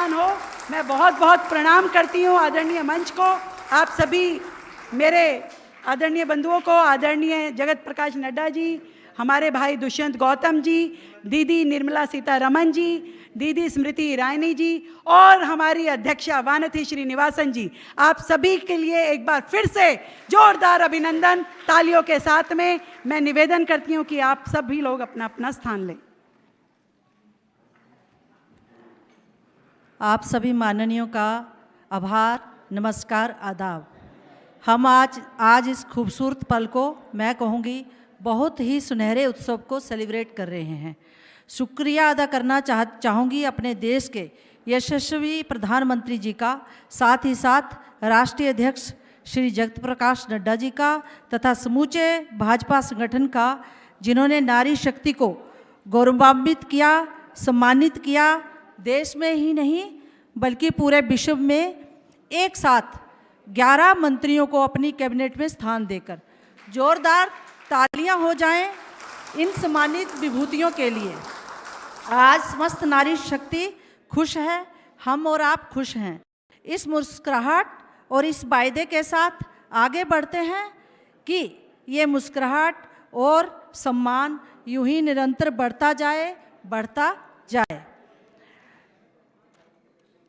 सम्मान हो। मैं बहुत बहुत प्रणाम करती हूँ आदरणीय मंच को, आप सभी मेरे आदरणीय बंधुओं को, आदरणीय जगत प्रकाश नड्डा जी, हमारे भाई दुष्यंत गौतम जी, दीदी निर्मला सीतारमण जी, दीदी स्मृति ईरानी जी और हमारी अध्यक्षा वानथी श्रीनिवासन जी, आप सभी के लिए एक बार फिर से जोरदार अभिनंदन। तालियों के साथ में मैं निवेदन करती हूँ कि आप सभी लोग अपना अपना स्थान लें। आप सभी माननीयों का आभार, नमस्कार, आदाब। हम आज इस खूबसूरत पल को मैं कहूँगी बहुत ही सुनहरे उत्सव को सेलिब्रेट कर रहे हैं। शुक्रिया अदा करना चाहूँगी अपने देश के यशस्वी प्रधानमंत्री जी का, साथ ही साथ राष्ट्रीय अध्यक्ष श्री जगत प्रकाश नड्डा जी का तथा समूचे भाजपा संगठन का, जिन्होंने नारी शक्ति को गौरवान्वित किया, सम्मानित किया। देश में ही नहीं बल्कि पूरे विश्व में एक साथ 11 मंत्रियों को अपनी कैबिनेट में स्थान देकर जोरदार तालियां हो जाएं इन सम्मानित विभूतियों के लिए। आज समस्त नारी शक्ति खुश है, हम और आप खुश हैं। इस मुस्कुराहट और इस वायदे के साथ आगे बढ़ते हैं कि ये मुस्कुराहट और सम्मान यूं ही निरंतर बढ़ता जाए।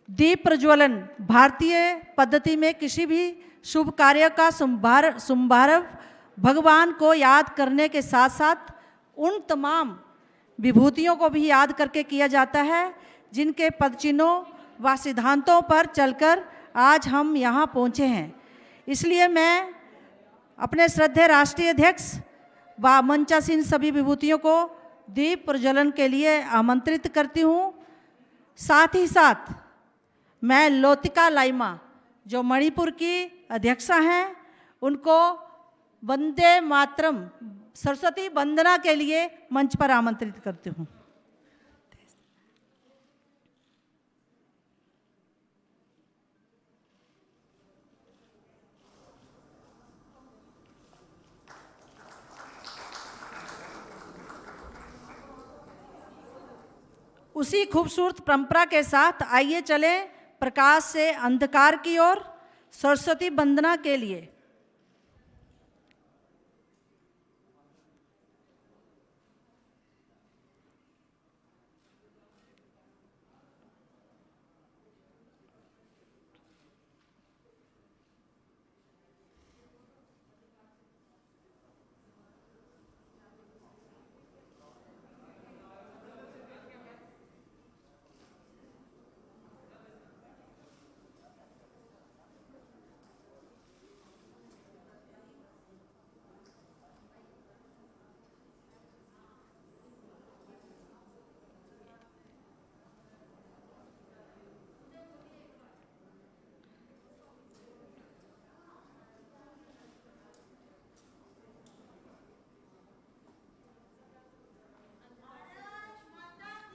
दीप प्रज्वलन भारतीय पद्धति में किसी भी शुभ कार्य का शुभारंभ भगवान को याद करने के साथ साथ उन तमाम विभूतियों को भी याद करके किया जाता है जिनके पदचिन्हों व सिद्धांतों पर चलकर आज हम यहाँ पहुँचे हैं। इसलिए मैं अपने श्रद्धेय राष्ट्रीय अध्यक्ष व मंचासीन सभी विभूतियों को दीप प्रज्वलन के लिए आमंत्रित करती हूँ। साथ ही साथ मैं लोतिका लाइमा जो मणिपुर की अध्यक्षा हैं, उनको वंदे मातरम सरस्वती वंदना के लिए मंच पर आमंत्रित करती हूँ। उसी खूबसूरत परंपरा के साथ आइए चलें प्रकाश से अंधकार की ओर सरस्वती वंदना के लिए।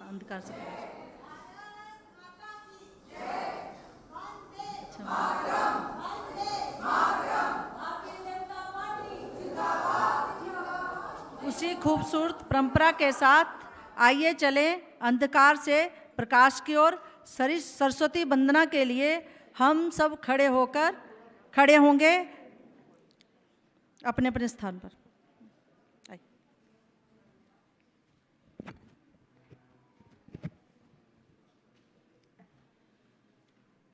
अंधकार से उसी खूबसूरत परंपरा के साथ आइए चलें अंधकार से प्रकाश की ओर सरस्वती वंदना के लिए हम सब खड़े होंगे अपने अपने स्थान पर।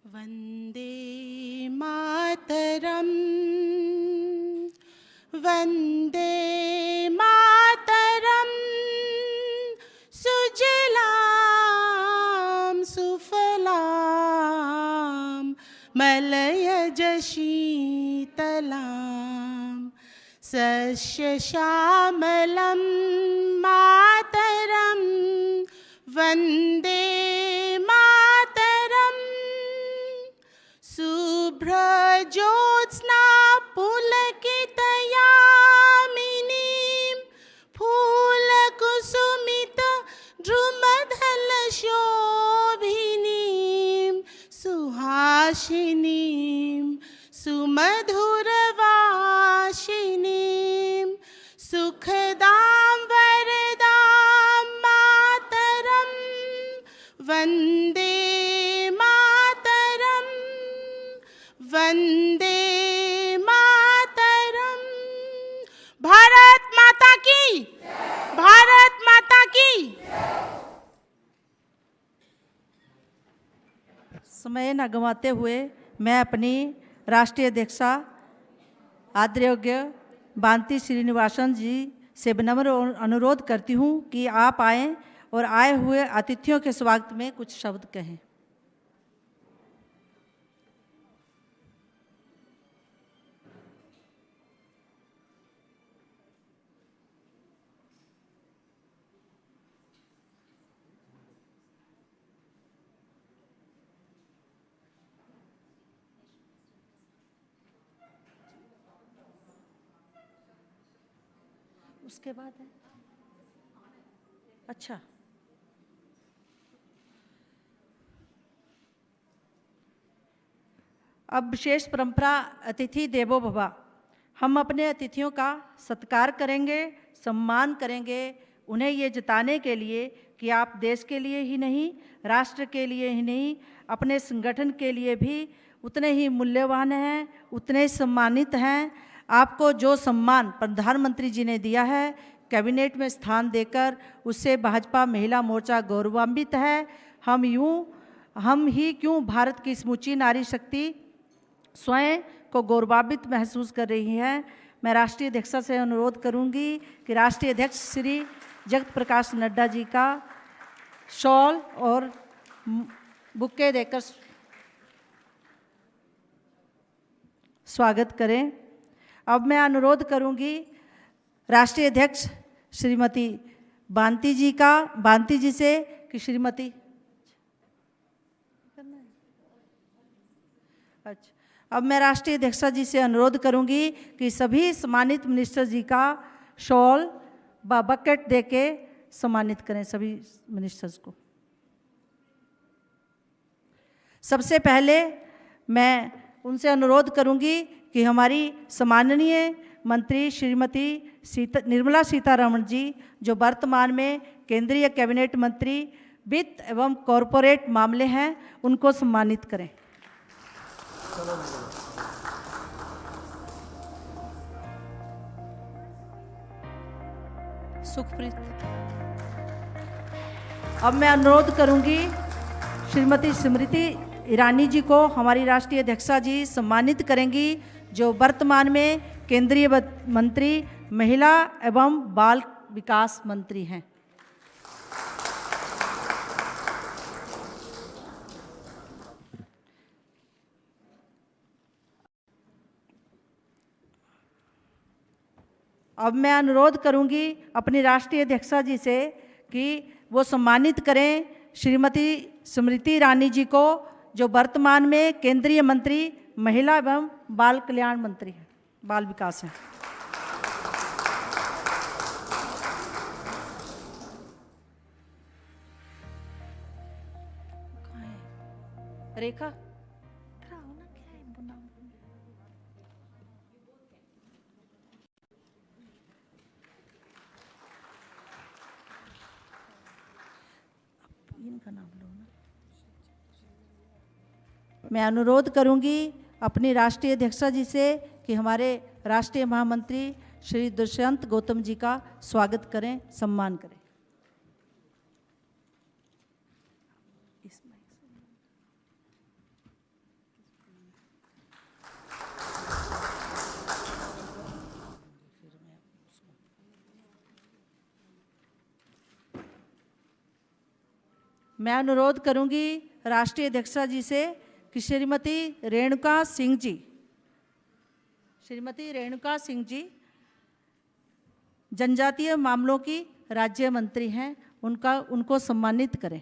वंदे मातरम, वंदे मातरम, सुजलाम सुफलाम मलयज शीतलाम सस्य श्यामलं मातरम, वंदे शुभ्रज्योत्स्ना पुलकितयामिनीं फूलकुसुमित द्रुमदलशोभिनीं सुहासिनीं सुमधुरवासिनीं सुखदां वरदां मातरं, वन्दे वंदे मातरम। भारत माता की, भारत माता की। समय न गंवाते हुए मैं अपनी राष्ट्रीय अध्यक्षा आदरणीय बांती श्रीनिवासन जी से विनम्र अनुरोध करती हूँ कि आप आएं और आए हुए अतिथियों के स्वागत में कुछ शब्द कहें। उसके बाद है अच्छा, अब विशेष परंपरा अतिथि देवो भव। हम अपने अतिथियों का सत्कार करेंगे, सम्मान करेंगे, उन्हें ये जताने के लिए कि आप देश के लिए ही नहीं, राष्ट्र के लिए ही नहीं, अपने संगठन के लिए भी उतने ही मूल्यवान हैं, उतने ही सम्मानित हैं। आपको जो सम्मान प्रधानमंत्री जी ने दिया है कैबिनेट में स्थान देकर, उससे भाजपा महिला मोर्चा गौरवान्वित है। हम ही क्यों भारत की समूची नारी शक्ति स्वयं को गौरवान्वित महसूस कर रही है। मैं राष्ट्रीय अध्यक्षा से अनुरोध करूंगी कि राष्ट्रीय अध्यक्ष श्री जगत प्रकाश नड्डा जी का शॉल और बुक्के देकर स्वागत करें। अब मैं अनुरोध करूंगी राष्ट्रीय अध्यक्ष श्रीमती बांती जी से कि श्रीमती अच्छा, अब मैं राष्ट्रीय अध्यक्षा जी से अनुरोध करूंगी कि सभी सम्मानित मिनिस्टर जी का शॉल व बकेट देके सम्मानित करें सभी मिनिस्टर्स को। सबसे पहले मैं उनसे अनुरोध करूंगी कि हमारी सम्माननीय मंत्री श्रीमती निर्मला सीतारमण जी, जो वर्तमान में केंद्रीय कैबिनेट मंत्री वित्त एवं कॉरपोरेट मामले हैं, उनको सम्मानित करें। सुखप्रीत। अब मैं अनुरोध करूंगी श्रीमती स्मृति ईरानी जी को, हमारी राष्ट्रीय अध्यक्षा जी सम्मानित करेंगी, जो वर्तमान में केंद्रीय मंत्री महिला एवं बाल विकास मंत्री हैं। अब मैं अनुरोध करूंगी अपनी राष्ट्रीय अध्यक्षा जी से कि वो सम्मानित करें श्रीमती स्मृति ईरानी जी को, जो वर्तमान में केंद्रीय मंत्री महिला एवं बाल कल्याण मंत्री हैं, बाल विकास हैं। रेखा इनका नाम लो ना। मैं अनुरोध करूंगी अपनी राष्ट्रीय अध्यक्षा जी से कि हमारे राष्ट्रीय महामंत्री श्री दुष्यंत गौतम जी का स्वागत करें, सम्मान करें। मैं अनुरोध करूंगी राष्ट्रीय अध्यक्षा जी से कि श्रीमती रेणुका सिंह जी जनजातीय मामलों की राज्य मंत्री हैं, उनको सम्मानित करें।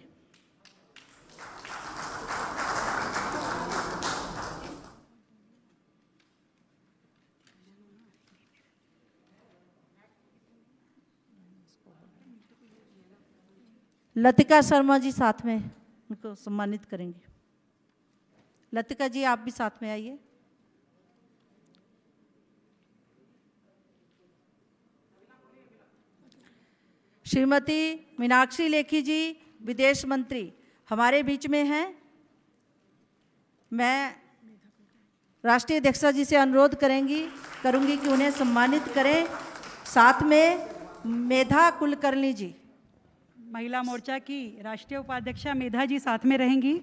लतिका शर्मा जी साथ में उनको सम्मानित करेंगे। लतिका जी आप भी साथ में आइए। श्रीमती मीनाक्षी लेखी जी विदेश मंत्री हमारे बीच में हैं। मैं राष्ट्रीय अध्यक्षा जी से अनुरोध करूंगी कि उन्हें सम्मानित करें। साथ में मेधा कुलकर्णी जी, महिला मोर्चा की राष्ट्रीय उपाध्यक्षा मेधा जी साथ में रहेंगी।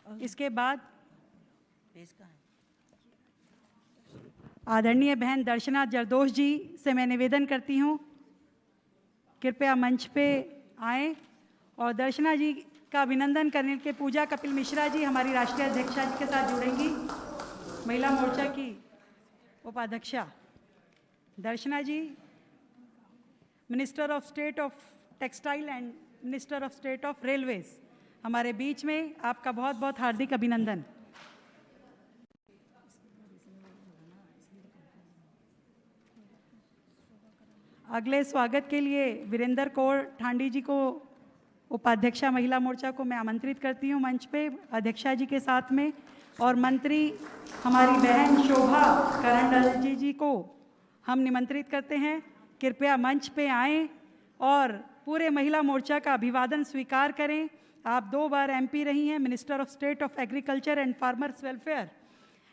इसके बाद आदरणीय बहन दर्शना जरदोश जी से मैं निवेदन करती हूँ कृपया मंच पे आएं और दर्शना जी का अभिनंदन करने के पूजा कपिल मिश्रा जी हमारी राष्ट्रीय अध्यक्षा जी के साथ जुड़ेंगी। महिला मोर्चा की उपाध्यक्षा Darshana ji, minister of state of textile and minister of state of railways हमारे बीच में, आपका बहुत बहुत हार्दिक अभिनंदन। अगले स्वागत के लिए वीरेंद्र कौर ठांडी जी को, उपाध्यक्षा महिला मोर्चा को मैं आमंत्रित करती हूँ मंच पे अध्यक्षा जी के साथ में, और मंत्री हमारी बहन शोभा करंडल जी को हम निमंत्रित करते हैं कृपया मंच पे आएं और पूरे महिला मोर्चा का अभिवादन स्वीकार करें। आप 2 बार MP रही हैं, minister of state of agriculture and farmers welfare.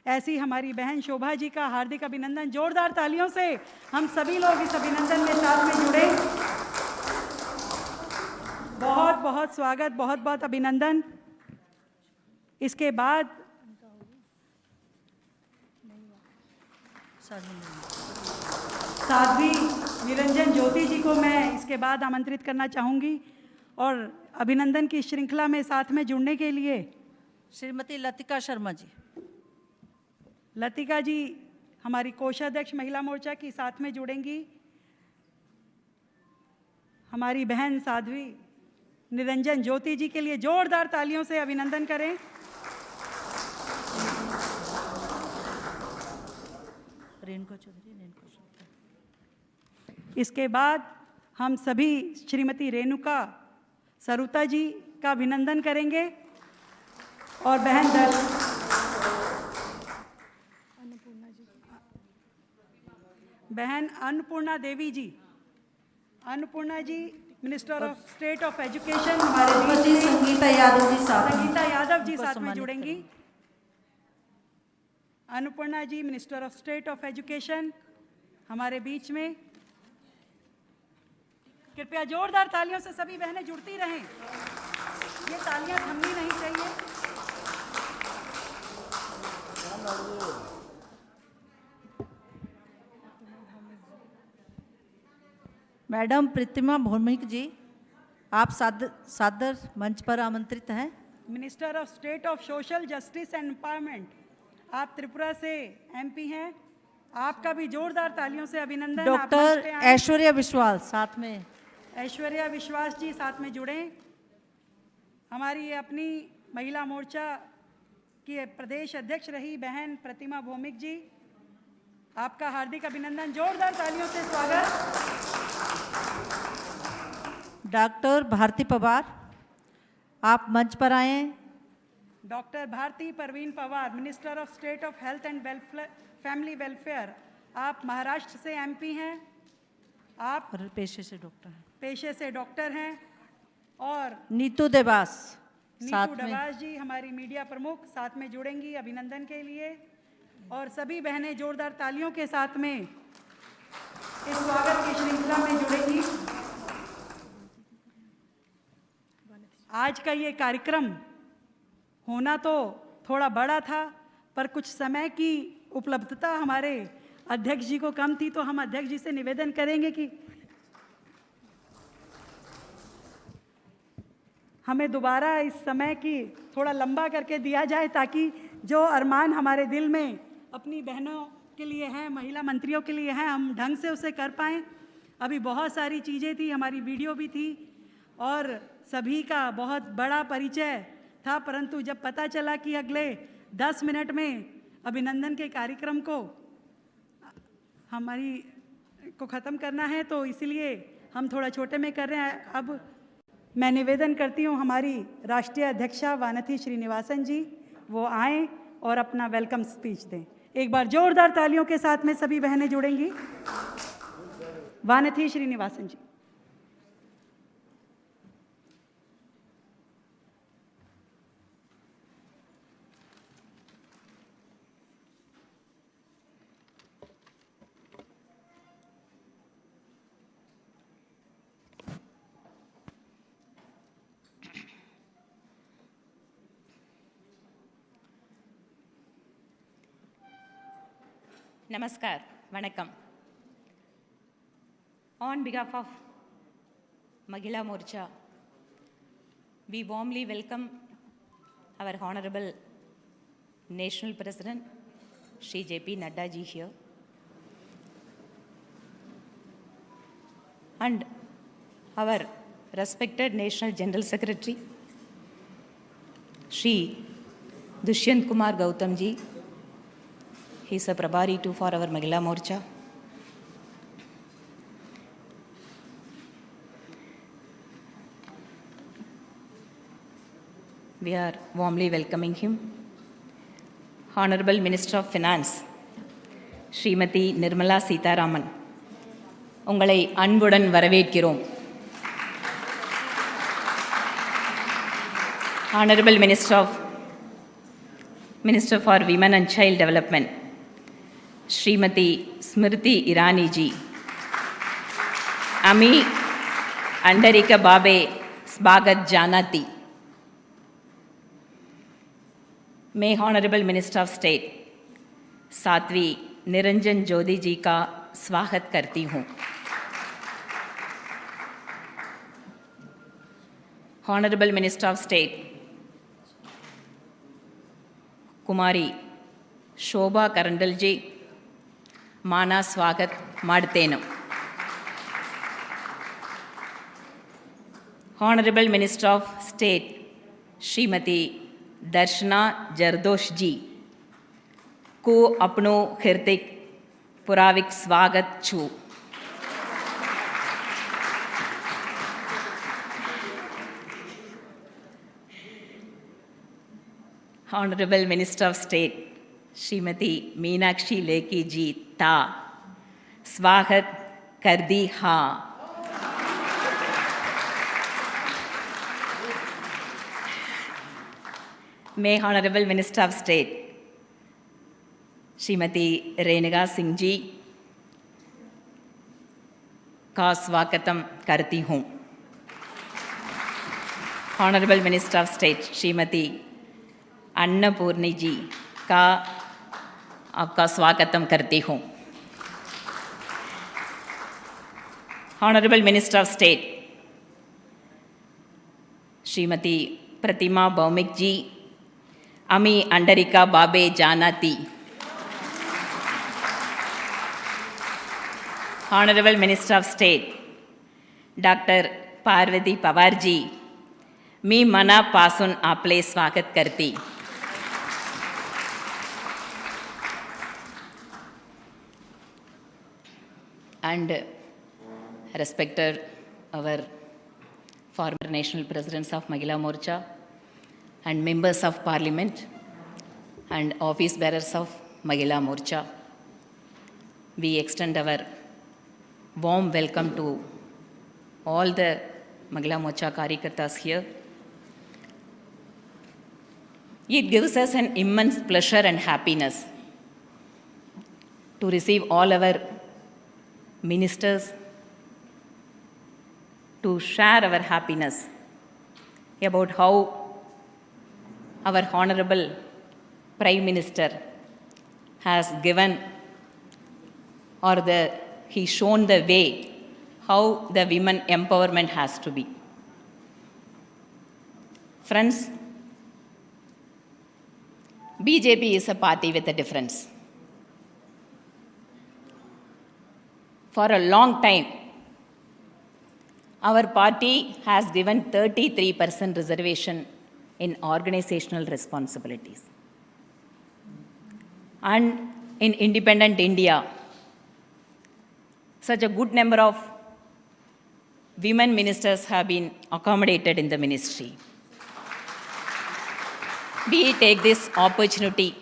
ऐसी हमारी बहन शोभा जी का हार्दिक अभिनंदन। जोरदार तालियों से हम सभी लोग इस अभिनंदन में साथ में जुड़े। बहुत बहुत स्वागत, बहुत बहुत अभिनंदन। इसके बाद साध्वी निरंजन ज्योति जी को मैं इसके बाद आमंत्रित करना चाहूँगी और अभिनंदन की श्रृंखला में साथ में जुड़ने के लिए श्रीमती लतिका शर्मा जी। लतिका जी हमारी कोषाध्यक्ष महिला मोर्चा की साथ में जुड़ेंगी। हमारी बहन साध्वी निरंजन ज्योति जी के लिए जोरदार तालियों से अभिनंदन करें। इसके बाद हम सभी श्रीमती रेणुका सरुता जी का अभिनंदन करेंगे और बहन Annapurna Devi ji, Annapurna ji minister of state of education हमारे बीच में, संगीता यादव जी साथ में जुड़ेंगी। Annapurna ji minister of state of education हमारे बीच में। कृपया जोरदार तालियों से सभी बहनें जुड़ती रहें, ये तालियां थमनी नहीं चाहिए। मैडम प्रतिमा भौमिक जी, आप सादर मंच पर आमंत्रित हैं। Minister of state of social justice and empowerment, आप त्रिपुरा से MP हैं, आपका भी जोरदार तालियों से अभिनंदन। डॉक्टर ऐश्वर्या विश्वास साथ में, ऐश्वर्या विश्वास जी साथ में जुड़ें। हमारी अपनी महिला मोर्चा की प्रदेश अध्यक्ष रही बहन प्रतिमा भौमिक जी, आपका हार्दिक अभिनंदन। जोरदार तालियों से स्वागत। डॉक्टर भारती पवार, आप मंच पर आएं। Doctor Bharati Pravin Pawar, minister of state of health and family welfare, आप महाराष्ट्र से MP हैं, आप पेशे से डॉक्टर हैं। पेशे से डॉक्टर हैं। और नीतू देवास जी हमारी मीडिया प्रमुख साथ में जुड़ेंगी अभिनंदन के लिए, और सभी बहनें जोरदार तालियों के साथ में इस स्वागत की श्रृंखला में जुड़ेंगी। आज का ये कार्यक्रम होना तो थोड़ा बड़ा था, पर कुछ समय की उपलब्धता हमारे अध्यक्ष जी को कम थी, तो हम अध्यक्ष जी से निवेदन करेंगे कि हमें दोबारा इस समय की थोड़ा लंबा करके दिया जाए, ताकि जो अरमान हमारे दिल में अपनी बहनों के लिए हैं, महिला मंत्रियों के लिए हैं, हम ढंग से उसे कर पाएँ। अभी बहुत सारी चीज़ें थी, हमारी वीडियो भी थी और सभी का बहुत बड़ा परिचय था, परंतु जब पता चला कि अगले 10 मिनट में अभिनंदन के कार्यक्रम को ख़त्म करना है, तो इसलिए हम थोड़ा छोटे में कर रहे हैं। अब मैं निवेदन करती हूँ हमारी राष्ट्रीय अध्यक्षा वानथी श्रीनिवासन जी, वो आएँ और अपना वेलकम स्पीच दें। एक बार जोरदार तालियों के साथ में सभी बहनें जुड़ेंगी। वानथी श्रीनिवासन जी। Namaskar, Vanakkam. On behalf of Mahila Morcha, we warmly welcome our Honorable National President, Shri J.P. Nadda ji here, and our respected National General Secretary, Shri Dushyant Kumar Gautam ji. He is a Prabhari too for our Mahila Morcha. We are warmly welcoming him. Honorable Minister of Finance, Srimati Nirmala Sitharaman, உங்களை அன்புடன் வரவேற்கிறோம். Honorable Minister for Women and Child Development, Srimati Smriti Irani ji, Ami Andarika Babe Svagat Janati. मैं Honorable Minister of State Sadhvi Niranjan Jyoti जी का स्वागत करती हूँ. Honorable Minister of State कुमारी शोभा करंडल जी माना स्वागत माड्तेनु. Honorable Minister of State Shrimati Darshana Jardosh जी को अपनो हार्दिक पुराविक स्वागत छू. Honorable Minister of State Shrimati Meenakshi Lekhi जी ता स्वागत कर दी हाँ. मैं Honorable Minister of State Shrimati Renuka Singh ji का स्वागतम करती हूँ. Honorable Minister of State Shrimati Annapoorani जी का आपका स्वागतम करती हूँ. Honorable Minister of State Shrimati प्रतिमा भौमिक जी अमी अंडरिका बाबे जानाती. Honorable Minister of State Dr. Parvati Pawar ji मी मना पासून आपले स्वागत करती. And respected our former national presidents of Mahila Morcha and members of parliament and office bearers of Mahila Morcha, we extend our warm welcome to all the Mahila Morcha Karyakartas here. It gives us an immense pleasure and happiness to receive all our ministers to share our happiness about how our Honorable Prime Minister has given he shown the way how the women empowerment has to be. Friends, BJP is a party with a difference. For a long time, our party has given 33% reservation in organizational responsibilities. And in independent India, such a good number of women ministers have been accommodated in the ministry. We take this opportunity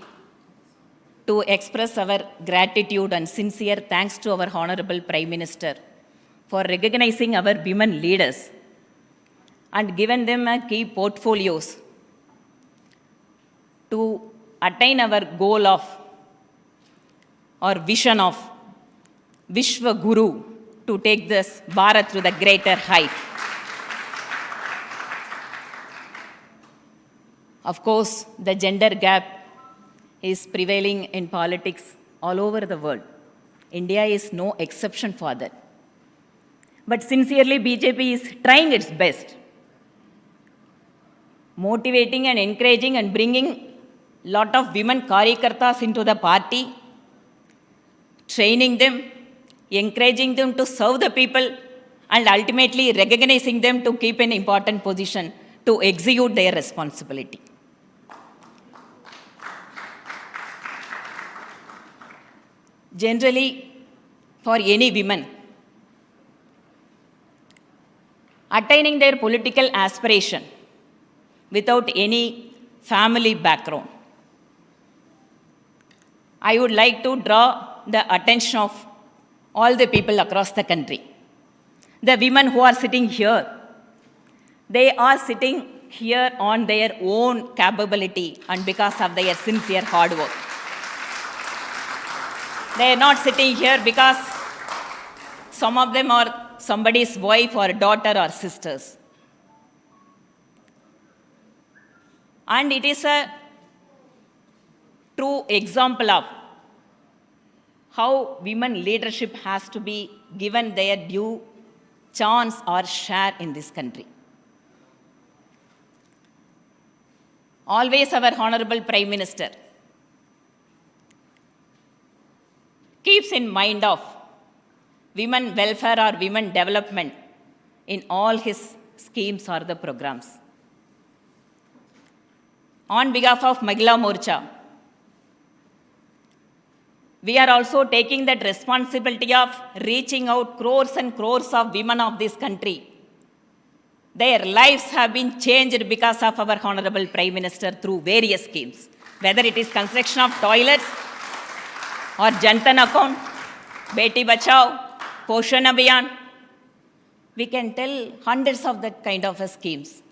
to express our gratitude and sincere thanks to our Honorable Prime Minister for recognizing our women leaders and giving them key portfolios to attain our goal of or vision of Vishwa Guru to take this Bharat to the greater height. Of course, the gender gap is prevailing in politics all over the world. India is no exception for that. But sincerely, BJP is trying its best, motivating and encouraging and bringing lot of women Karyakartas into the party, training them, encouraging them to serve the people, and ultimately recognizing them to keep an important position to execute their responsibility. Generally, for any women, attaining their political aspiration without any family background, I would like to draw the attention of all the people across the country. The women who are sitting here, they are sitting here on their own capability and because of their sincere hard work. They are not sitting here because some of them are somebody's wife or daughter or sisters. And it is a true example of how women leadership has to be given their due chance or share in this country. Always our Honorable Prime Minister keeps in mind of women welfare or women development in all his schemes or the programs. On behalf of Mahila Morcha, we are also taking that responsibility of reaching out crores and crores of women of this country. Their lives have been changed because of our Honorable Prime Minister through various schemes, whether it is construction of toilets or Jantan account, Beti Bachao, Poshan Abhiyan. We can tell hundreds of that kind of schemes.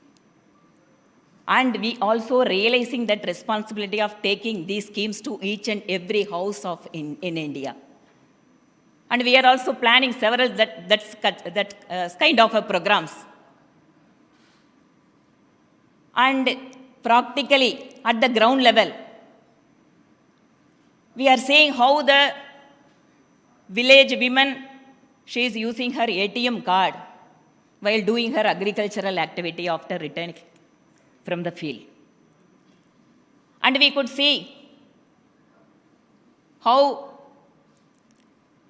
And we also realizing that responsibility of taking these schemes to each and every house in India. And we are also planning several kind of programs. And practically at the ground level, we are seeing how the village woman, she is using her ATM card while doing her agricultural activity after returning from the field. And we could see how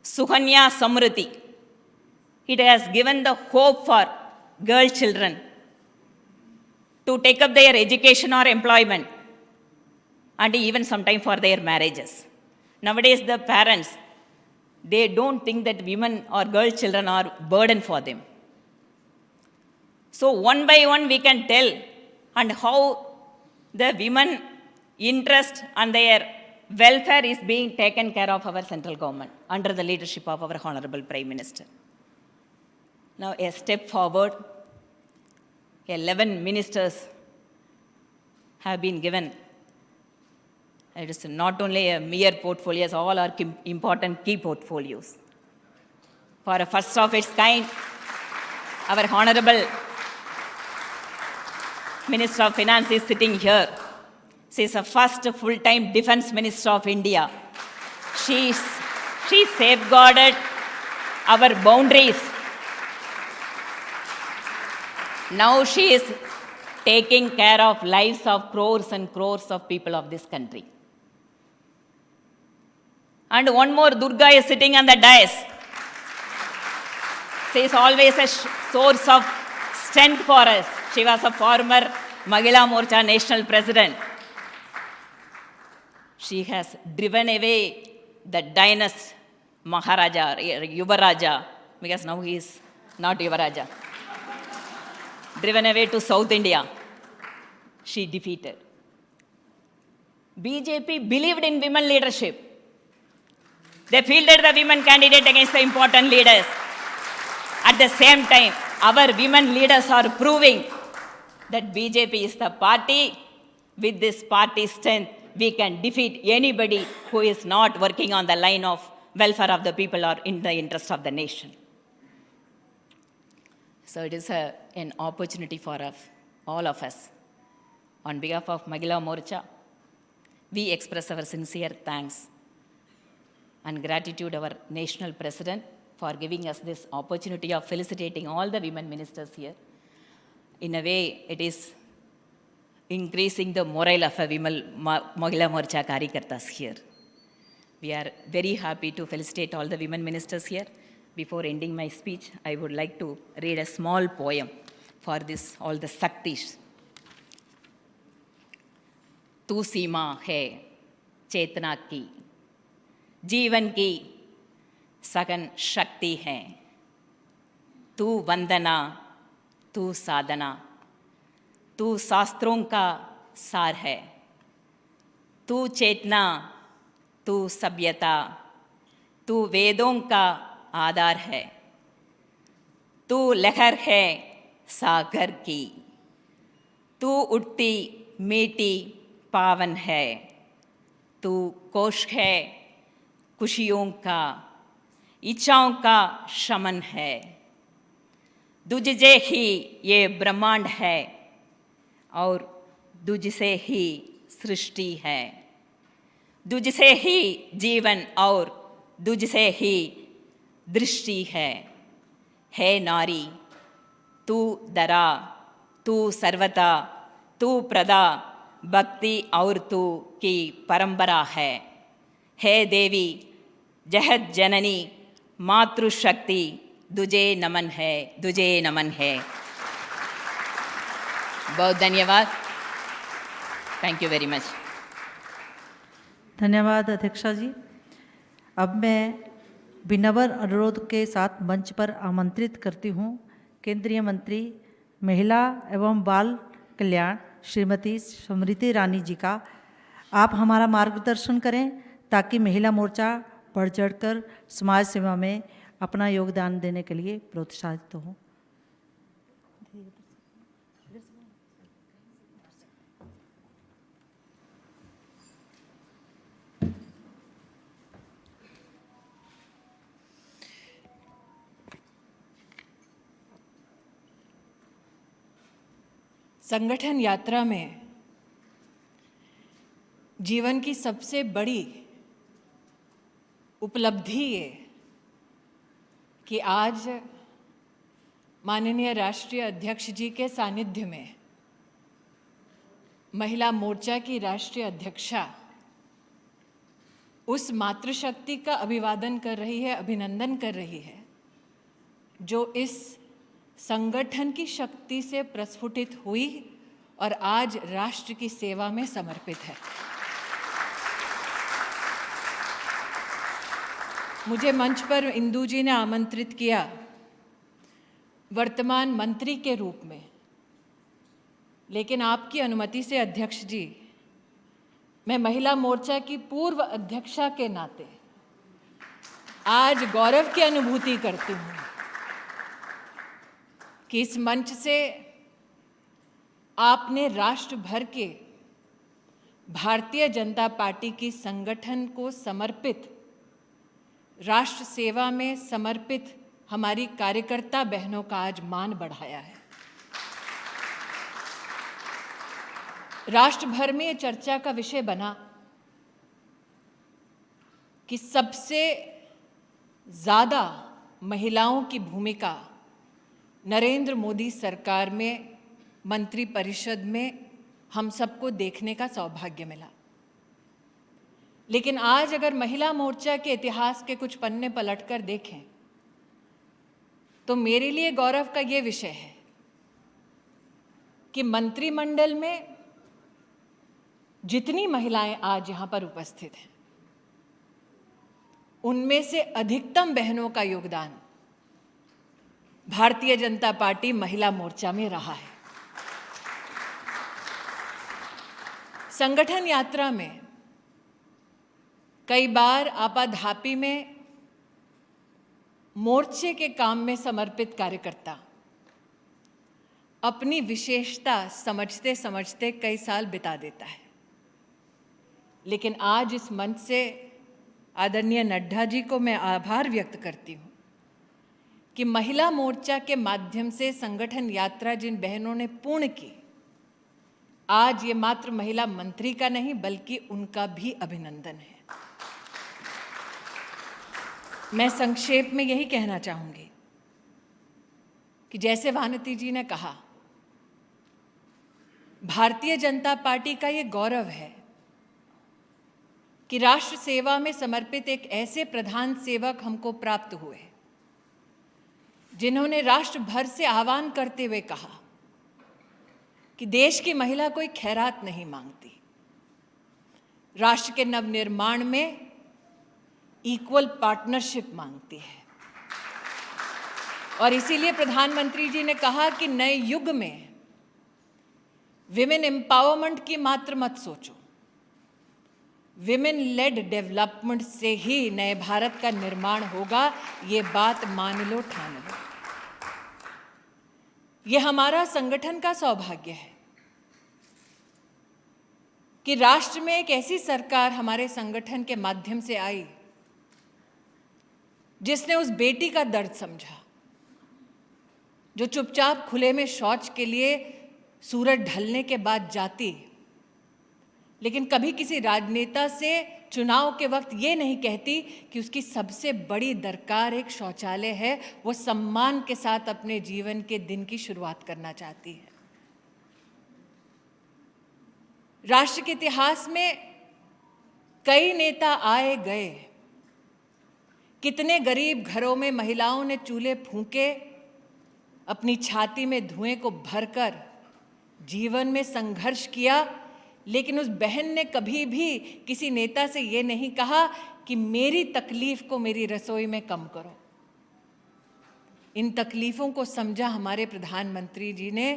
Sukanya Samruddhi, it has given the hope for girl children to take up their education or employment and even sometime for their marriages. Nowadays, the parents, they don't think that women or girl children are a burden for them. So one by one we can tell and how the women interest and their welfare is being taken care of our central government under the leadership of our Honorable Prime Minister. Now a step forward, 11 ministers have been given. It is not only a mere portfolios, all are important key portfolios. For a first of its kind, our Honorable Minister of Finance is sitting here. She is the first full-time Defense Minister of India. She safeguarded our boundaries. Now she is taking care of lives of crores and crores of people of this country. And one more, Durga is sitting on the dais. She is always a source of strength for us. She was a former Mahila Morcha National President. She has driven away the dynasty Maharaja, Yuvaraja, because now he is not Yuvaraja. Driven away to South India. She defeated. BJP believed in women leadership. They fielded the women candidate against the important leaders. At the same time, our women leaders are proving that BJP is the party. With this party strength, we can defeat anybody who is not working on the line of welfare of the people or in the interest of the nation. So it is an opportunity for us, all of us. On behalf of Mahila Morcha, we express our sincere thanks and gratitude our national president for giving us this opportunity of felicitating all the women ministers here. In a way, it is increasing the morale of a Mahila Morcha Karyakartas here. We are very happy to felicitate all the women ministers here. Before ending my speech, I would like to read a small poem for this, all the Shaktis. तू सीमा है चेतना की, जीवन की सघन शक्ति है, तू वंदना, तू साधना, तू शास्त्रों का सार है, तू चेतना, तू सभ्यता, तू वेदों का आधार है, तू लहर है सागर की, तू उठती मीठी पावन है, तू कोश है खुशियों का, इच्छाओं का शमन है, तुझसे ही ये ब्रह्मांड है और तुझसे ही सृष्टि है, तुझसे ही जीवन और तुझसे ही दृष्टि है नारी, तू दरा, तू सर्वता, तू प्रदा, भक्ति और तू की परंपरा है देवी जगत जननी मातृशक्ति, तुझे नमन है, तुझे नमन है। बहुत धन्यवाद। Thank you very much. धन्यवाद अध्यक्षा जी। अब मैं विनम्र अनुरोध के साथ मंच पर आमंत्रित करती हूँ केंद्रीय मंत्री महिला एवं बाल कल्याण श्रीमती स्मृति ईरानी जी का। आप हमारा मार्गदर्शन करें ताकि महिला मोर्चा बढ़ चढ़कर समाज सेवा में अपना योगदान देने के लिए प्रोत्साहित हो। संगठन यात्रा में जीवन की सबसे बड़ी उपलब्धि ये कि आज माननीय राष्ट्रीय अध्यक्ष जी के सानिध्य में महिला मोर्चा की राष्ट्रीय अध्यक्षा उस मातृशक्ति का अभिवादन कर रही है, अभिनंदन कर रही है, जो इस संगठन की शक्ति से प्रस्फुटित हुई और आज राष्ट्र की सेवा में समर्पित है। मुझे मंच पर इंदू जी ने आमंत्रित किया वर्तमान मंत्री के रूप में, लेकिन आपकी अनुमति से अध्यक्ष जी, मैं महिला मोर्चा की पूर्व अध्यक्षा के नाते आज गौरव की अनुभूति करती हूँ कि इस मंच से आपने राष्ट्र भर के भारतीय जनता पार्टी की संगठन को समर्पित, राष्ट्र सेवा में समर्पित हमारी कार्यकर्ता बहनों का आज मान बढ़ाया है। राष्ट्र भर में ये चर्चा का विषय बना कि सबसे ज़्यादा महिलाओं की भूमिका नरेंद्र मोदी सरकार में मंत्री परिषद में हम सबको देखने का सौभाग्य मिला। लेकिन आज अगर महिला मोर्चा के इतिहास के कुछ पन्ने पलटकर देखें तो मेरे लिए गौरव का ये विषय है कि मंत्रिमंडल में जितनी महिलाएं आज यहाँ पर उपस्थित हैं, उनमें से अधिकतम बहनों का योगदान भारतीय जनता पार्टी महिला मोर्चा में रहा है। संगठन यात्रा में कई बार आपाधापी में मोर्चे के काम में समर्पित कार्यकर्ता अपनी विशेषता समझते समझते कई साल बिता देता है, लेकिन आज इस मंच से आदरणीय नड्डा जी को मैं आभार व्यक्त करती हूँ कि महिला मोर्चा के माध्यम से संगठन यात्रा जिन बहनों ने पूर्ण की, आज ये मात्र महिला मंत्री का नहीं बल्कि उनका भी अभिनंदन है। मैं संक्षेप में यही कहना चाहूँगी कि जैसे वानती जी ने कहा, भारतीय जनता पार्टी का ये गौरव है कि राष्ट्र सेवा में समर्पित एक ऐसे प्रधान सेवक हमको प्राप्त हुए जिन्होंने राष्ट्र भर से आह्वान करते हुए कहा कि देश की महिला कोई खैरात नहीं मांगती, राष्ट्र के नवनिर्माण में इक्वल पार्टनरशिप मांगती है। और इसीलिए प्रधानमंत्री जी ने कहा कि नए युग में विमेन एम्पावरमेंट की मात्र मत सोचो, विमेन लेड डेवलपमेंट से ही नए भारत का निर्माण होगा। ये बात मान लो, ठान लो। ये हमारा संगठन का सौभाग्य है कि राष्ट्र में एक ऐसी सरकार हमारे संगठन के माध्यम से आई जिसने उस बेटी का दर्द समझा जो चुपचाप खुले में शौच के लिए सूरज ढलने के बाद जाती, लेकिन कभी किसी राजनेता से चुनाव के वक्त ये नहीं कहती कि उसकी सबसे बड़ी दरकार एक शौचालय है, वो सम्मान के साथ अपने जीवन के दिन की शुरुआत करना चाहती है। राष्ट्र के इतिहास में कई नेता आए गए, कितने गरीब घरों में महिलाओं ने चूल्हे फूंके, अपनी छाती में धुएं को भरकर जीवन में संघर्ष किया, लेकिन उस बहन ने कभी भी किसी नेता से ये नहीं कहा कि मेरी तकलीफ को मेरी रसोई में कम करो। इन तकलीफों को समझा हमारे प्रधानमंत्री जी ने।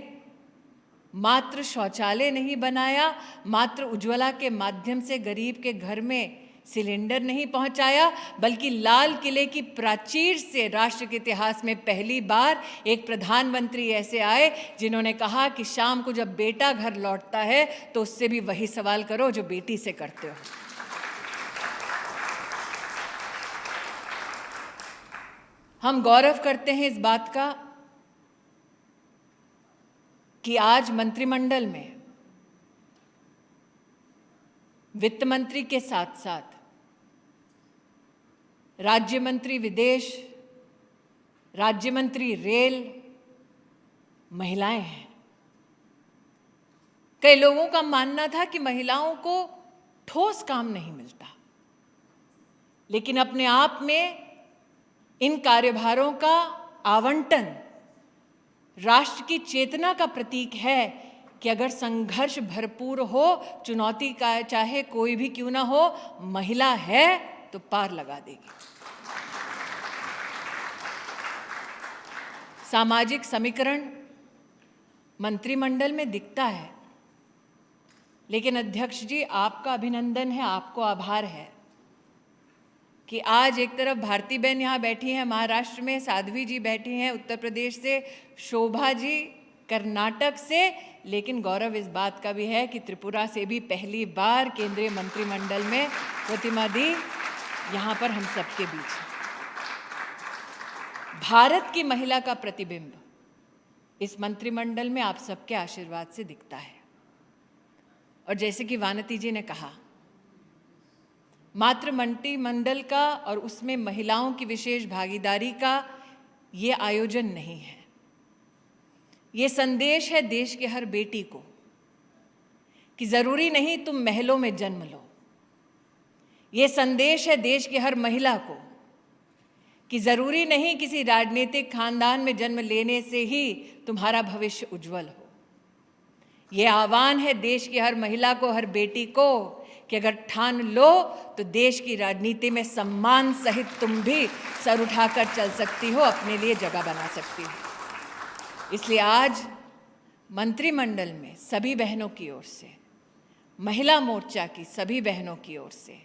मात्र शौचालय नहीं बनाया, मात्र उज्ज्वला के माध्यम से गरीब के घर में सिलेंडर नहीं पहुंचाया, बल्कि लाल किले की प्राचीर से राष्ट्र के इतिहास में पहली बार एक प्रधानमंत्री ऐसे आए जिन्होंने कहा कि शाम को जब बेटा घर लौटता है तो उससे भी वही सवाल करो जो बेटी से करते हो। हम गौरव करते हैं इस बात का कि आज मंत्रिमंडल में वित्त मंत्री के साथ साथ राज्य मंत्री विदेश, राज्य मंत्री रेल महिलाएं हैं। कई लोगों का मानना था कि महिलाओं को ठोस काम नहीं मिलता, लेकिन अपने आप में इन कार्यभारों का आवंटन राष्ट्र की चेतना का प्रतीक है कि अगर संघर्ष भरपूर हो, चुनौती का चाहे कोई भी क्यों ना हो, महिला है तो पार लगा देगी। सामाजिक समीकरण मंत्रिमंडल में दिखता है, लेकिन अध्यक्ष जी आपका अभिनंदन है, आपको आभार है कि आज एक तरफ भारती बहन यहाँ बैठी हैं महाराष्ट्र में, साध्वी जी बैठी हैं उत्तर प्रदेश से, शोभा जी कर्नाटक से, लेकिन गौरव इस बात का भी है कि त्रिपुरा से भी पहली बार केंद्रीय मंत्रिमंडल में प्रतिमा दी यहाँ पर हम सबके बीच। भारत की महिला का प्रतिबिंब इस मंत्रिमंडल में आप सबके आशीर्वाद से दिखता है। और जैसे कि वानती जी ने कहा, मात्र मंत्रिमंडल का और उसमें महिलाओं की विशेष भागीदारी का ये आयोजन नहीं है, ये संदेश है देश के हर बेटी को कि जरूरी नहीं तुम महलों में जन्म लो। ये संदेश है देश की हर महिला को कि जरूरी नहीं किसी राजनीतिक खानदान में जन्म लेने से ही तुम्हारा भविष्य उज्जवल हो। ये आह्वान है देश की हर महिला को, हर बेटी को कि अगर ठान लो तो देश की राजनीति में सम्मान सहित तुम भी सर उठाकर चल सकती हो, अपने लिए जगह बना सकती हो। इसलिए आज मंत्रिमंडल में सभी बहनों की ओर से, महिला मोर्चा की सभी बहनों की ओर से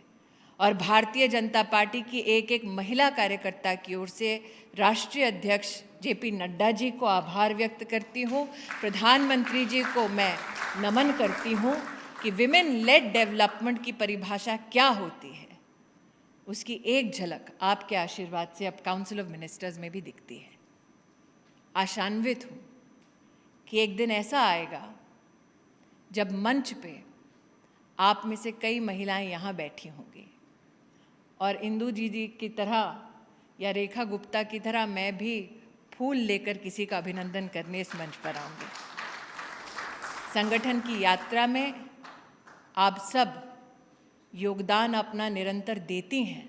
और भारतीय जनता पार्टी की एक एक महिला कार्यकर्ता की ओर से राष्ट्रीय अध्यक्ष जेपी नड्डा जी को आभार व्यक्त करती हूँ। प्रधानमंत्री जी को मैं नमन करती हूँ कि विमेन लेड डेवलपमेंट की परिभाषा क्या होती है, उसकी एक झलक आपके आशीर्वाद से अब काउंसिल ऑफ मिनिस्टर्स में भी दिखती है। आशान्वित हूँ कि एक दिन ऐसा आएगा जब मंच पे आप में से कई महिलाएं यहाँ बैठी होंगी और इंदू जी की तरह या रेखा गुप्ता की तरह मैं भी फूल लेकर किसी का अभिनंदन करने इस मंच पर आऊँगी। संगठन की यात्रा में आप सब योगदान अपना निरंतर देती हैं,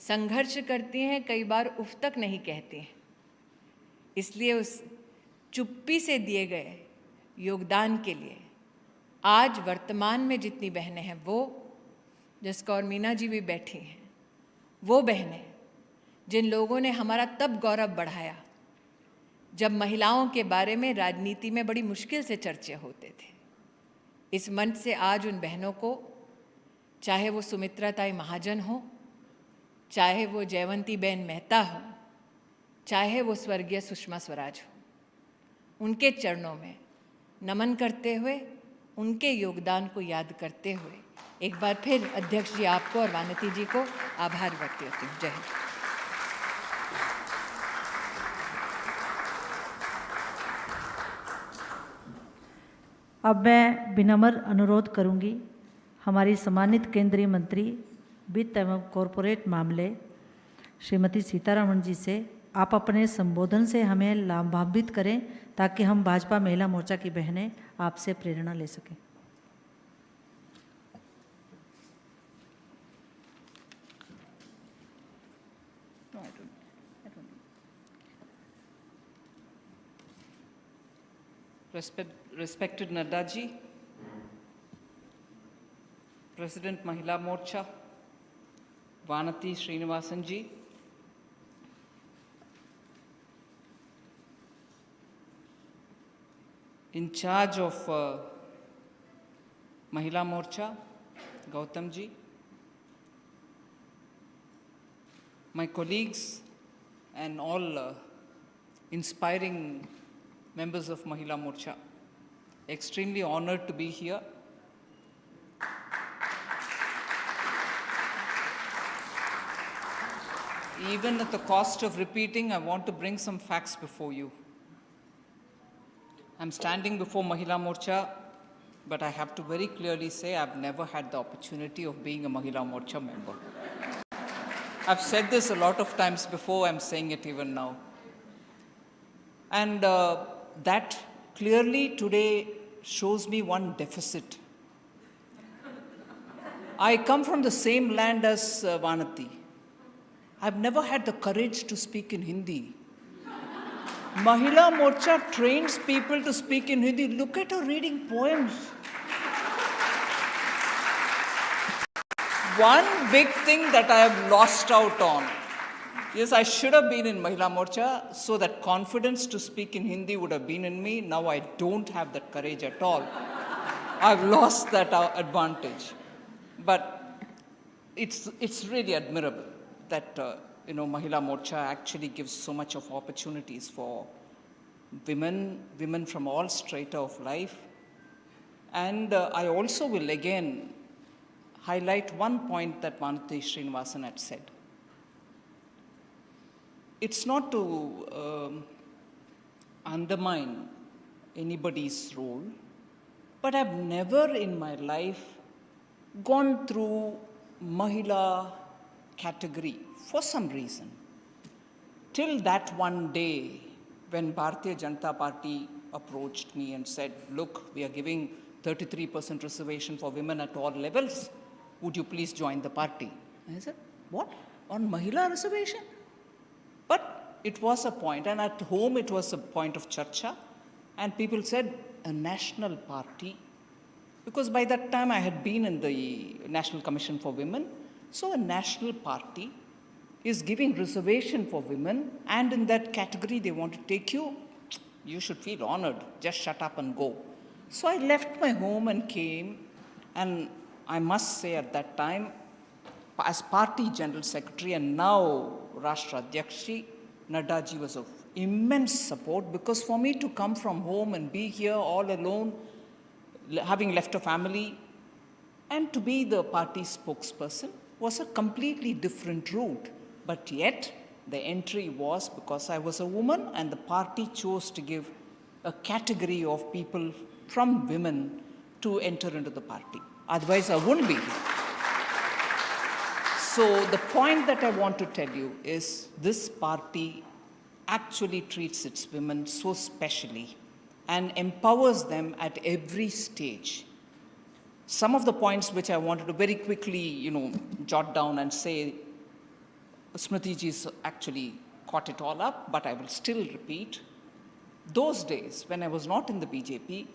संघर्ष करती हैं, कई बार उफ तक नहीं कहती हैं। इसलिए उस चुप्पी से दिए गए योगदान के लिए आज वर्तमान में जितनी बहनें हैं, वो जिसका और मीना जी भी बैठी हैं, वो बहनें जिन लोगों ने हमारा तब गौरव बढ़ाया जब महिलाओं के बारे में राजनीति में बड़ी मुश्किल से चर्चे होते थे। इस मंच से आज उन बहनों को, चाहे वो सुमित्रा ताई महाजन हो, चाहे वो जयवंती बेन मेहता हो, चाहे वो स्वर्गीय सुषमा स्वराज हो, उनके चरणों में नमन करते हुए, उनके योगदान को याद करते हुए एक बार फिर अध्यक्ष जी आपको और वानती जी को आभार व्यक्त करती हूँ। जय हिंद। अब मैं विनम्र अनुरोध करूंगी हमारी सम्मानित केंद्रीय मंत्री वित्त एवं कॉरपोरेट मामले श्रीमती सीतारमण जी से, आप अपने संबोधन से हमें लाभान्वित करें ताकि हम भाजपा महिला मोर्चा की बहनें आपसे प्रेरणा ले सकें। Respected Nadda ji, President Mahila Morcha, Vanati Srinivasan ji, in charge of Mahila Morcha, Gautam ji, my colleagues and all inspiring members of Mahila Morcha, extremely honored to be here. Even at the cost of repeating, I want to bring some facts before you. I'm standing before Mahila Morcha, but I have to very clearly say I've never had the opportunity of being a Mahila Morcha member. I've said this a lot of times before, I'm saying it even now. And that clearly today shows me one deficit. I come from the same land as Vanati. I've never had the courage to speak in Hindi. Mahila Morcha trains people to speak in Hindi. Look at her reading poems. One big thing that I have lost out on. Yes, I should have been in Mahila Morcha, so that confidence to speak in Hindi would have been in me. Now I don't have that courage at all. I've lost that advantage. But it's really admirable that Mahila Morcha actually gives so much of opportunities for women from all strata of life. And I also will again highlight one point that Vanati Srinivasan had said. It's not to undermine anybody's role, but I've never in my life gone through Mahila category for some reason. Till that one day when Bharatiya Janata Party approached me and said, look, we are giving 33% reservation for women at all levels. Would you please join the party? And I said, what? On Mahila reservation? But it was a point, and at home it was a point of charcha, and people said, a national party, because by that time I had been in the National Commission for Women, so a national party is giving reservation for women, and in that category they want to take you, you should feel honored, just shut up and go. So I left my home and came, and I must say at that time, as party general secretary and now Rashtra Adhyakshi, Nadda ji was of immense support, because for me to come from home and be here all alone, having left a family, and to be the party spokesperson was a completely different route. But yet, the entry was because I was a woman, and the party chose to give a category of people from women to enter into the party. Otherwise, I wouldn't be here. So the point that I want to tell you is this party actually treats its women so specially and empowers them at every stage. Some of the points which I wanted to very quickly, jot down and say, Smritiji's actually caught it all up, but I will still repeat. Those days, when I was not in the BJP,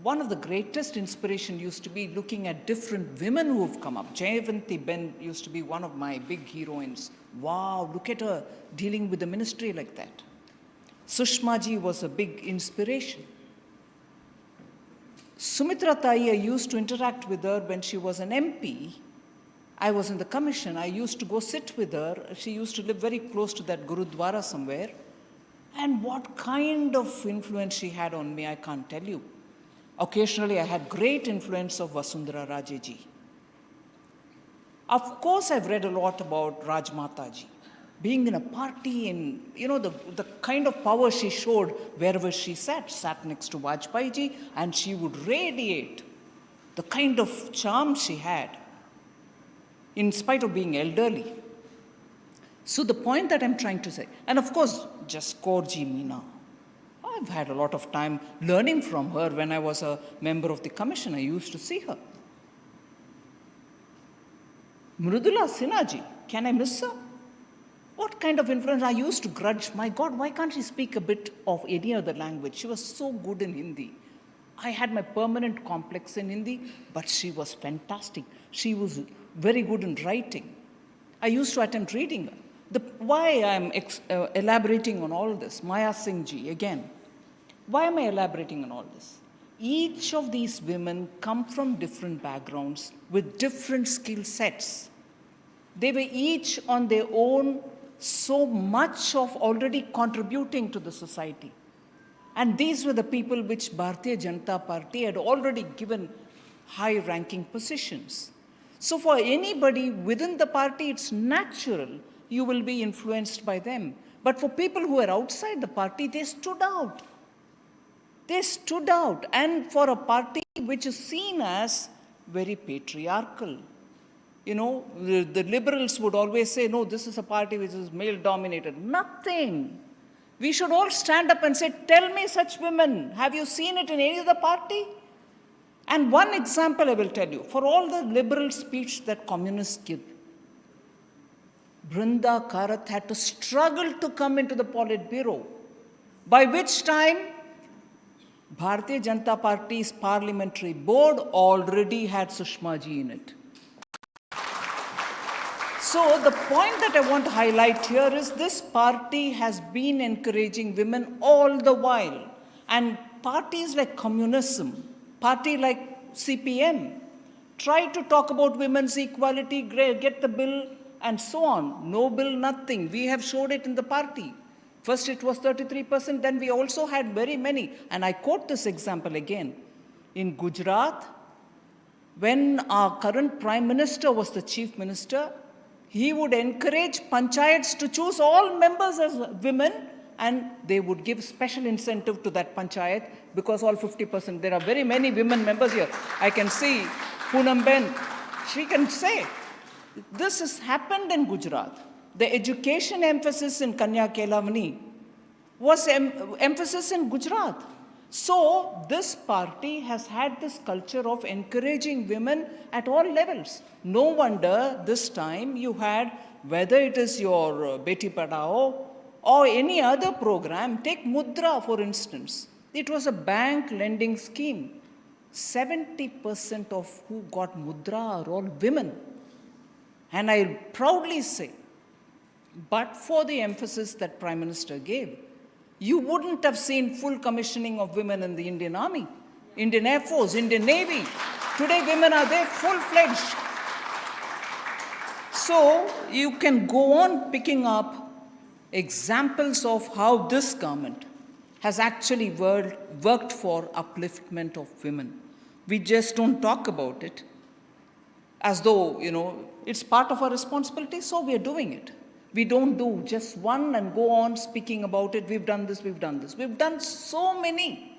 one of the greatest inspiration used to be looking at different women who have come up. Jayavanti Ben used to be one of my big heroines. Wow, look at her dealing with the ministry like that. Sushma ji was a big inspiration. Sumitra Tai, I used to interact with her when she was an MP. I was in the commission. I used to go sit with her. She used to live very close to that Gurudwara somewhere. And what kind of influence she had on me, I can't tell you. Occasionally, I had great influence of Vasundhara Raje ji. Of course, I've read a lot about Rajmata ji. Being in a party and, the kind of power she showed wherever she sat next to Vajpayee ji, and she would radiate the kind of charm she had, in spite of being elderly. So the point that I'm trying to say, and of course, just Kaurji Meena. I've had a lot of time learning from her. When I was a member of the commission, I used to see her. Mridula Sinha ji, can I miss her? What kind of influence? I used to grudge, my God, why can't she speak a bit of any other language? She was so good in Hindi. I had my permanent complex in Hindi, but she was fantastic. She was very good in writing. I used to attempt reading her. Why I'm elaborating on all this? Maya Singh ji, again. Why am I elaborating on all this? Each of these women come from different backgrounds with different skill sets. They were each on their own so much of already contributing to the society. And these were the people which Bharatiya Janata Party had already given high-ranking positions. So for anybody within the party, it's natural you will be influenced by them. But for people who are outside the party, they stood out. They stood out. And for a party which is seen as very patriarchal, the liberals would always say, no, this is a party which is male-dominated. Nothing. We should all stand up and say, tell me such women. Have you seen it in any other party? And one example I will tell you. For all the liberal speech that communists give, Brinda Karat had to struggle to come into the Politburo, by which time Bharatiya Janata Party's parliamentary board already had Sushma ji in it. So the point that I want to highlight here is this party has been encouraging women all the while. And parties like communism, party like CPM, try to talk about women's equality, get the bill, and so on. No bill, nothing. We have showed it in the party. First it was 33%, then we also had very many. And I quote this example again. In Gujarat, when our current Prime Minister was the Chief Minister, he would encourage panchayats to choose all members as women, and they would give special incentive to that panchayat because all 50%, there are very many women members here. I can see Poonam Ben, she can say, this has happened in Gujarat. The education emphasis in Kanya Kelavani was emphasis in Gujarat. So this party has had this culture of encouraging women at all levels. No wonder this time you had, whether it is your Beti Padhao or any other program, take Mudra for instance. It was a bank lending scheme. 70% of who got Mudra are all women. And I proudly say, but for the emphasis that Prime Minister gave, you wouldn't have seen full commissioning of women in the Indian Army, Indian Air Force, Indian Navy. Today women are there full-fledged. So you can go on picking up examples of how this government has actually worked for upliftment of women. We just don't talk about it as though, it's part of our responsibility, so we are doing it. We don't do just one and go on speaking about it. We've done this, we've done this. We've done so many.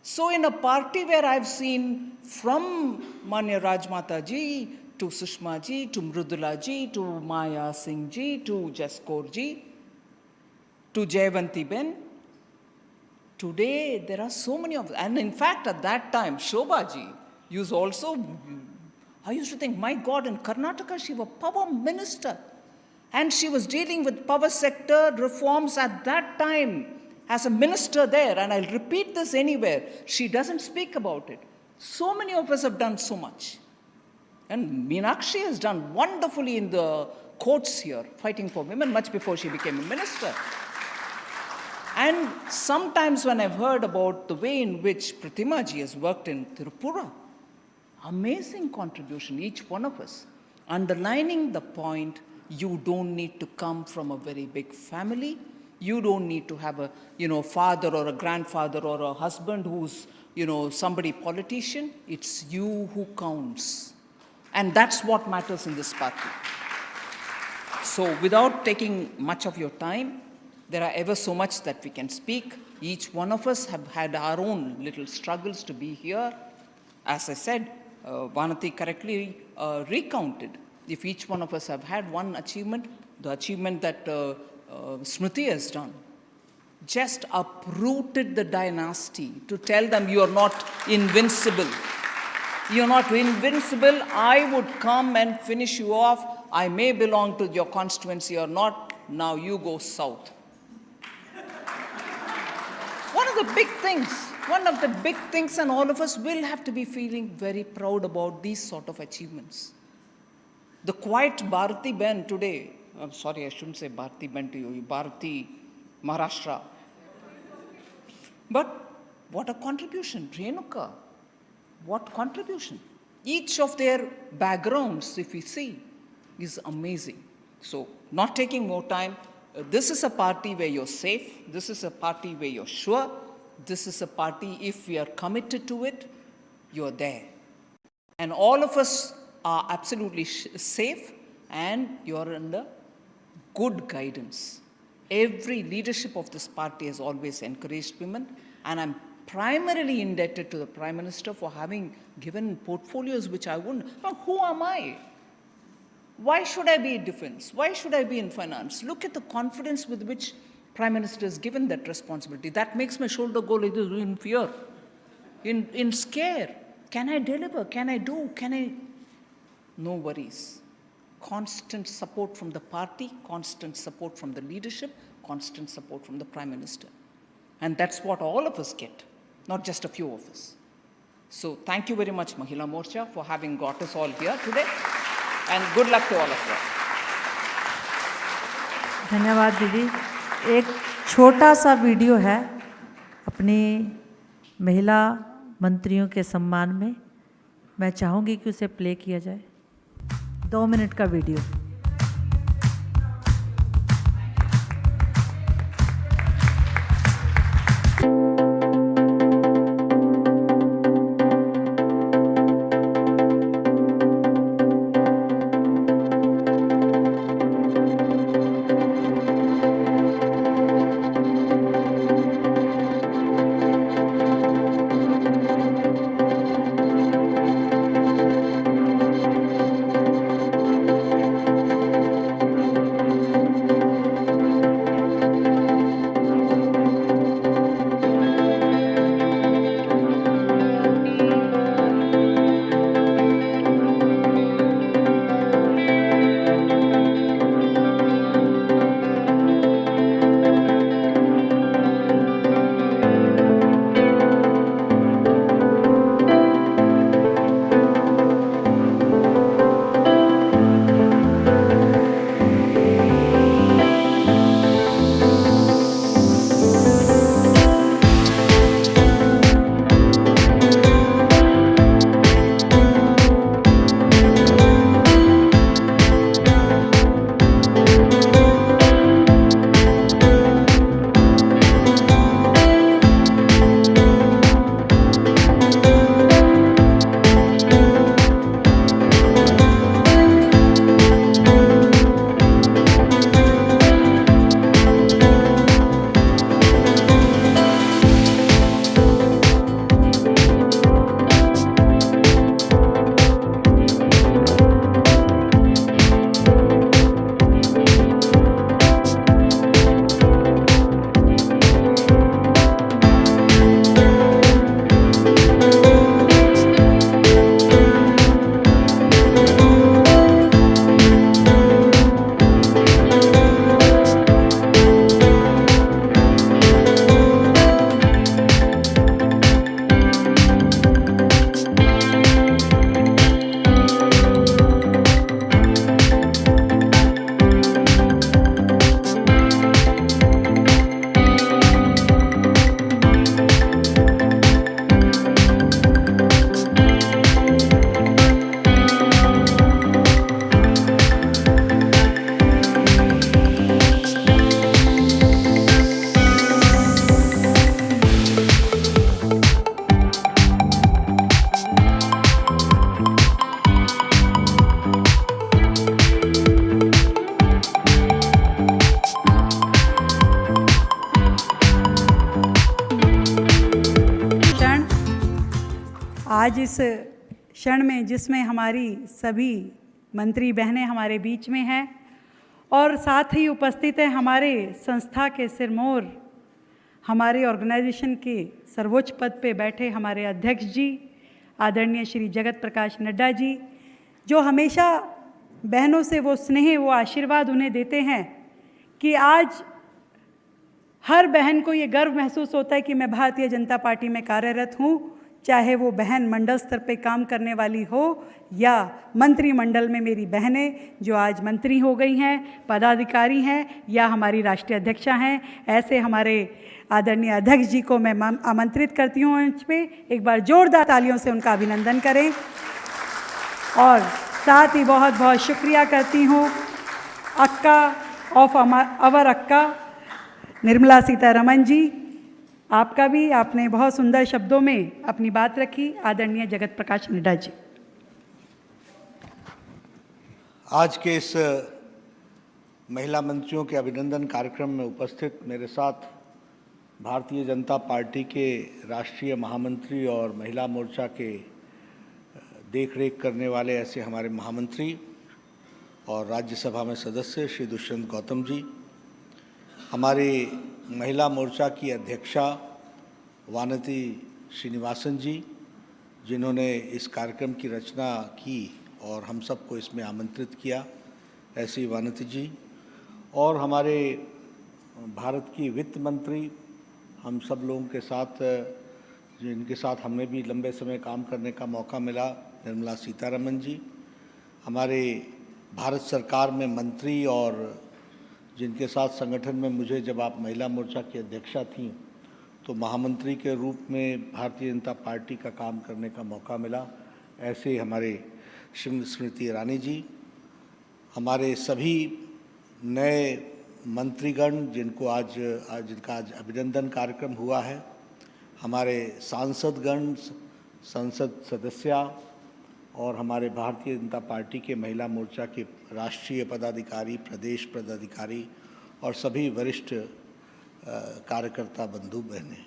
So in a party where I've seen from Manya Rajmata ji to Sushma ji, to Mrudula ji, to Maya Singh ji, to Jaskor ji, to Jayavanti Ben. Today, there are so many of them. And in fact, at that time, Shobha ji used also, I used to think, my God, in Karnataka, she was power minister. And she was dealing with power sector reforms at that time as a minister there. And I'll repeat this anywhere. She doesn't speak about it. So many of us have done so much. And Meenakshi has done wonderfully in the courts here, fighting for women much before she became a minister. And sometimes when I've heard about the way in which Pratima ji has worked in Tirupura, amazing contribution, each one of us, underlining the point, you don't need to come from a very big family. You don't need to have a, father or a grandfather or a husband who's, somebody politician. It's you who counts. And that's what matters in this party. So without taking much of your time, there are ever so much that we can speak. Each one of us have had our own little struggles to be here. As I said, Vanati correctly recounted. If each one of us have had one achievement, the achievement that Smriti has done, just uprooted the dynasty to tell them you are not invincible. You're not invincible. I would come and finish you off. I may belong to your constituency or not. Now you go south. One of the big things, and all of us will have to be feeling very proud about these sort of achievements. The quiet Bharati Ben today, I'm sorry, I shouldn't say Bharati Ben to you, Bharati Maharashtra. But what a contribution, Renuka, what contribution. Each of their backgrounds, if we see, is amazing. So, not taking more time, this is a party where you're safe. This is a party where you're sure. This is a party, if we are committed to it, you're there. And all of us are absolutely safe, and you're under good guidance. Every leadership of this party has always encouraged women, and I'm primarily indebted to the Prime Minister for having given portfolios which I wouldn't. Now, who am I? Why should I be in defense? Why should I be in finance? Look at the confidence with which Prime Minister has given that responsibility. That makes my shoulder go like this in fear, in scare. Can I deliver? Can I do? Can I? No worries. Constant support from the party, constant support from the leadership, constant support from the Prime Minister. And that's what all of us get, not just a few of us. So thank you very much, Mahila Morcha, for having got us all here today. And good luck to all of you. धन्यवाद दीदी। एक छोटा सा video है अपनी महिला मंत्रियों के सम्मान में, मैं चाहूँगी कि उसे प्ले किया जाए। 2 मिनट का वीडियो। आज इस क्षण में जिसमें हमारी सभी मंत्री बहनें हमारे बीच में हैं और साथ ही उपस्थित हैं हमारे संस्था के सिरमौर, हमारे ऑर्गेनाइजेशन के सर्वोच्च पद पे बैठे हमारे अध्यक्ष जी आदरणीय श्री जगत प्रकाश नड्डा जी, जो हमेशा बहनों से वो स्नेह, वो आशीर्वाद उन्हें देते हैं कि आज हर बहन को ये गर्व महसूस होता है कि मैं भारतीय जनता पार्टी में कार्यरत हूँ, चाहे वो बहन मंडल स्तर पे काम करने वाली हो या मंत्रिमंडल में मेरी बहनें जो आज मंत्री हो गई हैं, पदाधिकारी हैं या हमारी राष्ट्रीय अध्यक्षा हैं। ऐसे हमारे आदरणीय अध्यक्ष जी को मैं आमंत्रित करती हूँ मंच पे, एक बार जोरदार तालियों से उनका अभिनंदन करें। और साथ ही बहुत बहुत शुक्रिया करती हूँ अक्का ऑफ अवर अक्का निर्मला सीतारमण जी, आपका भी, आपने बहुत सुंदर शब्दों में अपनी बात रखी। आदरणीय जगत प्रकाश नड्डा जी। आज के इस महिला मंत्रियों के अभिनंदन कार्यक्रम में उपस्थित मेरे साथ भारतीय जनता पार्टी के राष्ट्रीय महामंत्री और महिला मोर्चा के देखरेख करने वाले ऐसे हमारे महामंत्री और राज्यसभा में सदस्य श्री दुष्यंत गौतम जी, हमारे महिला मोर्चा की अध्यक्षा वानती श्रीनिवासन जी, जिन्होंने इस कार्यक्रम की रचना की और हम सबको इसमें आमंत्रित किया, ऐसी वानती जी, और हमारे भारत की वित्त मंत्री, हम सब लोगों के साथ जिनके साथ हमें भी लंबे समय काम करने का मौका मिला, निर्मला सीतारमण जी, हमारे भारत सरकार में मंत्री और जिनके साथ संगठन में मुझे जब आप महिला मोर्चा की अध्यक्षा थीं तो महामंत्री के रूप में भारतीय जनता पार्टी का काम करने का मौका मिला, ऐसे हमारे श्रीमती स्मृति ईरानी जी, हमारे सभी नए मंत्रीगण जिनका आज अभिनंदन कार्यक्रम हुआ है, हमारे सांसदगण, संसद सदस्या और हमारे भारतीय जनता पार्टी के महिला मोर्चा के राष्ट्रीय पदाधिकारी, प्रदेश पदाधिकारी और सभी वरिष्ठ कार्यकर्ता बंधु बहनें,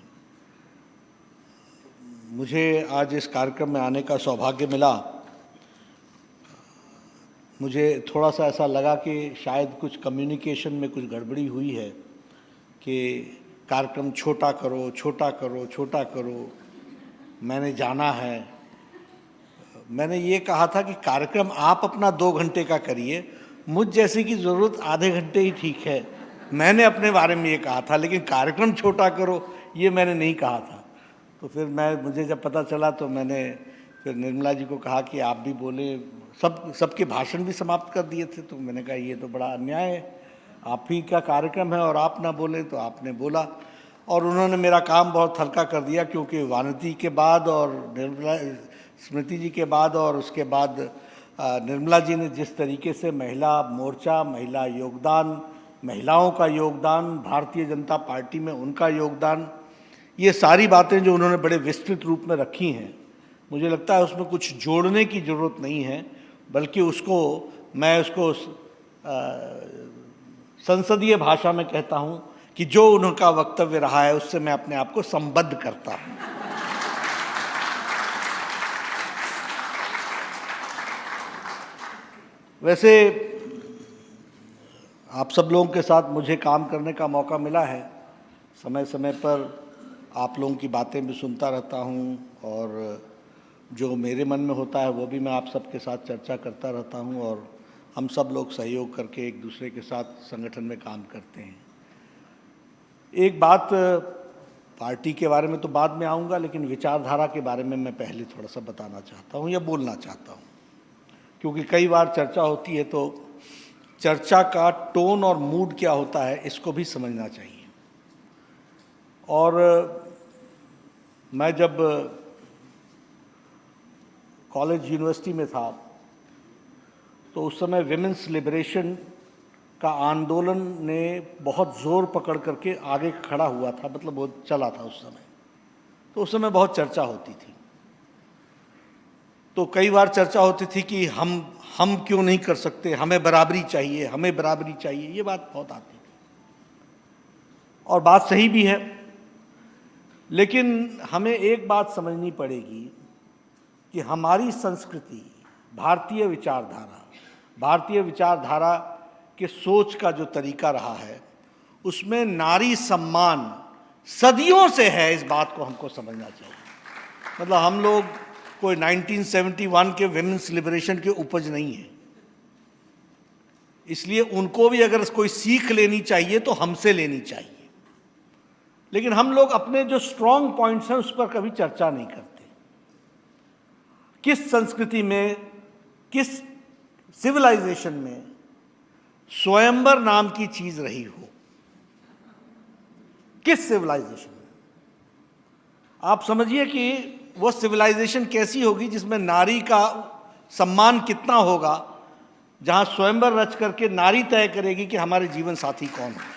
मुझे आज इस कार्यक्रम में आने का सौभाग्य मिला। मुझे थोड़ा सा ऐसा लगा कि शायद कुछ कम्युनिकेशन में कुछ गड़बड़ी हुई है कि कार्यक्रम छोटा करो, छोटा करो, छोटा करो, मैंने जाना है। मैंने ये कहा था कि कार्यक्रम आप अपना 2 घंटे का करिए, मुझ जैसे की ज़रूरत आधे घंटे ही ठीक है, मैंने अपने बारे में ये कहा था, लेकिन कार्यक्रम छोटा करो ये मैंने नहीं कहा था। तो फिर मुझे जब पता चला तो मैंने फिर निर्मला जी को कहा कि आप भी बोले, सबके भाषण भी समाप्त कर दिए थे, तो मैंने कहा ये तो बड़ा अन्याय है, आप ही का कार्यक्रम है और आप ना बोले, तो आपने बोला और उन्होंने मेरा काम बहुत हल्का कर दिया, क्योंकि वानती के बाद और निर्मला स्मृति जी के बाद और उसके बाद निर्मला जी ने जिस तरीके से महिला मोर्चा, महिला योगदान, महिलाओं का योगदान, भारतीय जनता पार्टी में उनका योगदान, ये सारी बातें जो उन्होंने बड़े विस्तृत रूप में रखी हैं, मुझे लगता है उसमें कुछ जोड़ने की ज़रूरत नहीं है, बल्कि मैं उसको संसदीय भाषा में कहता हूँ कि जो उनका वक्तव्य रहा है उससे मैं अपने आप को संबद्ध करता हूँ। वैसे आप सब लोगों के साथ मुझे काम करने का मौका मिला है, समय समय पर आप लोगों की बातें भी सुनता रहता हूँ और जो मेरे मन में होता है वो भी मैं आप सबके साथ चर्चा करता रहता हूँ और हम सब लोग सहयोग करके एक दूसरे के साथ संगठन में काम करते हैं। एक बात, पार्टी के बारे में तो बाद में आऊँगा, लेकिन विचारधारा के बारे में मैं पहले थोड़ा सा बताना चाहता हूँ या बोलना चाहता हूँ, क्योंकि कई बार चर्चा होती है तो चर्चा का टोन और मूड क्या होता है इसको भी समझना चाहिए। और मैं जब कॉलेज यूनिवर्सिटी में था तो उस समय विमेंस लिबरेशन का आंदोलन ने बहुत ज़ोर पकड़ करके आगे खड़ा हुआ था, मतलब वो चला था उस समय, तो उस समय बहुत चर्चा होती थी। तो कई बार चर्चा होती थी कि हम क्यों नहीं कर सकते, हमें बराबरी चाहिए, हमें बराबरी चाहिए, ये बात बहुत आती थी और बात सही भी है। लेकिन हमें एक बात समझनी पड़ेगी कि हमारी संस्कृति, भारतीय विचारधारा के सोच का जो तरीका रहा है, उसमें नारी सम्मान सदियों से है। इस बात को हमको समझना चाहिए। मतलब हम लोग कोई 1971 के विमेंस लिबरेशन के उपज नहीं है, इसलिए उनको भी अगर कोई सीख लेनी चाहिए तो हमसे लेनी चाहिए। लेकिन हम लोग अपने जो स्ट्रॉन्ग पॉइंट्स हैं उस पर कभी चर्चा नहीं करते। किस संस्कृति में, किस सिविलाइजेशन में स्वयंवर नाम की चीज रही हो? किस सिविलाइजेशन में? आप समझिए कि वो सिविलाइजेशन कैसी होगी जिसमें नारी का सम्मान कितना होगा, जहां स्वयंवर रच करके नारी तय करेगी कि हमारे जीवन साथी कौन है।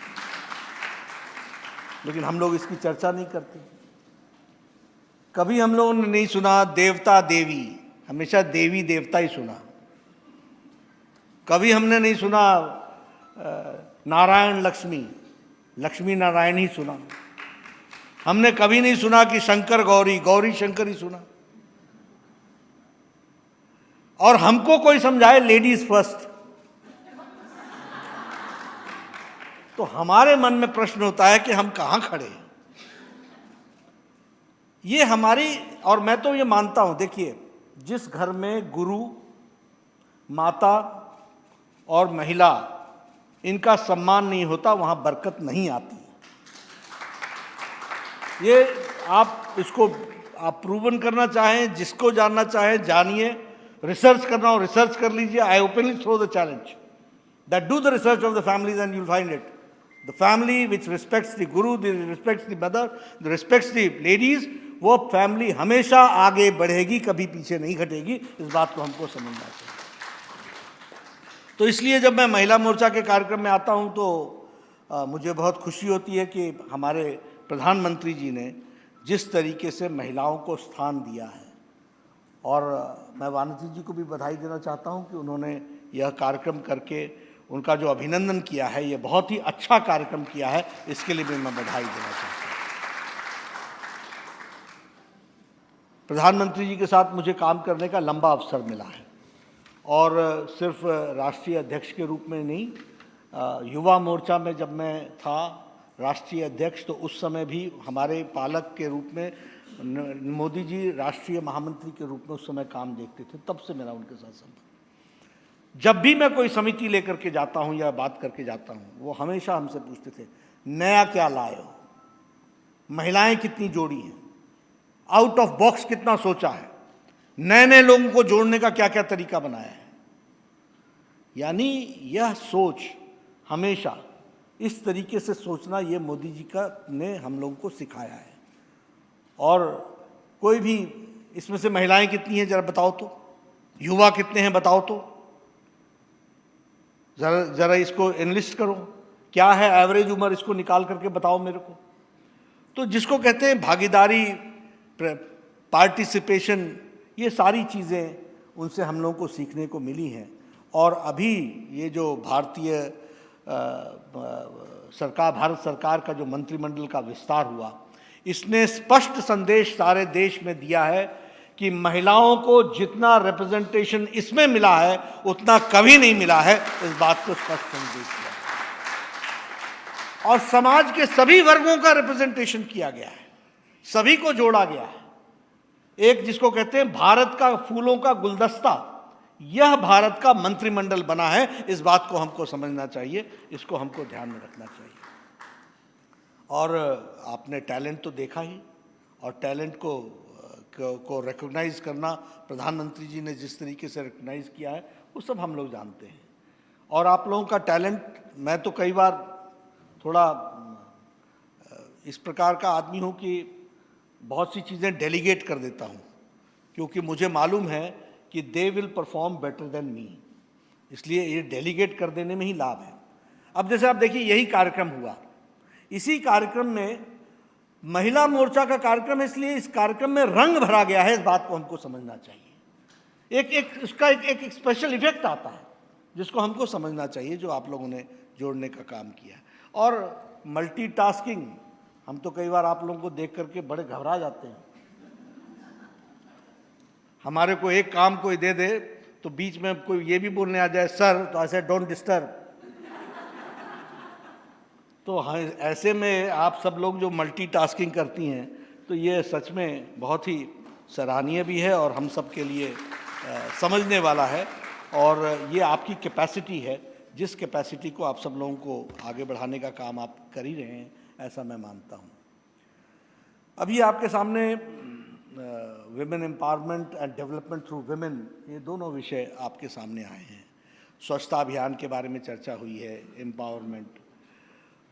लेकिन हम लोग इसकी चर्चा नहीं करते। कभी हम लोगों ने नहीं सुना देवता देवी, हमेशा देवी देवता ही सुना। कभी हमने नहीं सुना नारायण लक्ष्मी, लक्ष्मी नारायण ही सुना। हमने कभी नहीं सुना कि शंकर गौरी, गौरी शंकर ही सुना। और हमको कोई समझाए लेडीज फर्स्ट, तो हमारे मन में प्रश्न होता है कि हम कहां खड़े हैं। ये हमारी, और मैं तो ये मानता हूं, देखिए, जिस घर में गुरु, माता और महिला, इनका सम्मान नहीं होता, वहां बरकत नहीं आती। ये आप इसको आप प्रूवन करना चाहें, जिसको जानना चाहें जानिए, रिसर्च करना हो रिसर्च कर लीजिए। I openly throw the challenge that do the research of the families and you will find it. The family which respects the guru, the respects the mother, the respects the ladies, वो फैमिली हमेशा आगे बढ़ेगी, कभी पीछे नहीं घटेगी। इस बात को हमको समझना चाहिए। तो इसलिए जब मैं महिला मोर्चा के कार्यक्रम में आता हूं तो मुझे बहुत खुशी होती है कि हमारे प्रधानमंत्री जी ने जिस तरीके से महिलाओं को स्थान दिया है, और मैं वानसी जी को भी बधाई देना चाहता हूं कि उन्होंने यह कार्यक्रम करके उनका जो अभिनंदन किया है, ये बहुत ही अच्छा कार्यक्रम किया है, इसके लिए भी मैं बधाई देना चाहता हूं। प्रधानमंत्री जी के साथ मुझे काम करने का लंबा अवसर मिला है, और सिर्फ राष्ट्रीय अध्यक्ष के रूप में नहीं, युवा मोर्चा में जब मैं था राष्ट्रीय अध्यक्ष, तो उस समय भी हमारे पालक के रूप में मोदी जी राष्ट्रीय महामंत्री के रूप में उस समय काम देखते थे। तब से मेरा उनके साथ संबंध। जब भी मैं कोई समिति लेकर के जाता हूं या बात करके जाता हूं, वो हमेशा हमसे पूछते थे, नया क्या लाए हो, महिलाएं कितनी जोड़ी हैं, आउट ऑफ बॉक्स कितना सोचा है, नए नए लोगों को जोड़ने का क्या क्या तरीका बनाया है। यानी यह सोच, हमेशा इस तरीके से सोचना, ये मोदी जी का ने हम लोगों को सिखाया है। और कोई भी इसमें से महिलाएं कितनी हैं जरा बताओ तो, युवा कितने हैं बताओ तो, जरा इसको एनलिस्ट करो, क्या है एवरेज उम्र, इसको निकाल करके बताओ मेरे को। तो जिसको कहते हैं भागीदारी, पार्टिसिपेशन, ये सारी चीज़ें उनसे हम लोगों को सीखने को मिली हैं। और अभी ये जो भारतीय सरकार, भारत सरकार का जो मंत्रिमंडल का विस्तार हुआ, इसने स्पष्ट संदेश सारे देश में दिया है कि महिलाओं को जितना रिप्रेजेंटेशन इसमें मिला है उतना कभी नहीं मिला है। इस बात को स्पष्ट संदेश दिया, और समाज के सभी वर्गों का रिप्रेजेंटेशन किया गया है, सभी को जोड़ा गया है। एक जिसको कहते हैं भारत का फूलों का गुलदस्ता, यह भारत का मंत्रिमंडल बना है। इस बात को हमको समझना चाहिए, इसको हमको ध्यान में रखना चाहिए। और आपने टैलेंट तो देखा ही, और टैलेंट को रिकॉग्नाइज करना, प्रधानमंत्री जी ने जिस तरीके से रिकॉग्नाइज किया है, वो सब हम लोग जानते हैं। और आप लोगों का टैलेंट, मैं तो कई बार थोड़ा इस प्रकार का आदमी हूँ कि बहुत सी चीज़ें डेलीगेट कर देता हूँ, क्योंकि मुझे मालूम है कि they will perform better than me, इसलिए ये डेलीगेट कर देने में ही लाभ है। अब जैसे आप देखिए, यही कार्यक्रम हुआ, इसी कार्यक्रम में महिला मोर्चा का कार्यक्रम है, इसलिए इस कार्यक्रम में रंग भरा गया है। इस बात को हमको समझना चाहिए। इसका एक स्पेशल इफेक्ट आता है, जिसको हमको समझना चाहिए, जो आप लोगों ने जोड़ने का काम किया है। और मल्टीटास्किंग, हम तो कई बार आप लोगों को देख करके बड़े घबरा जाते हैं। हमारे को एक काम कोई दे दे तो बीच में कोई ये भी बोलने आ जाए सर, तो ऐसे डोंट डिस्टर्ब। तो हाँ, ऐसे में आप सब लोग जो मल्टीटास्किंग करती हैं, तो ये सच में बहुत ही सराहनीय भी है और हम सब के लिए समझने वाला है। और ये आपकी कैपेसिटी है, जिस कैपेसिटी को आप सब लोगों को आगे बढ़ाने का काम आप कर ही रहे हैं, ऐसा मैं मानता हूँ। अभी आपके सामने women empowerment and development through women, ये दोनों विषय आपके सामने आए हैं। स्वच्छता अभियान के बारे में चर्चा हुई है, एम्पावरमेंट।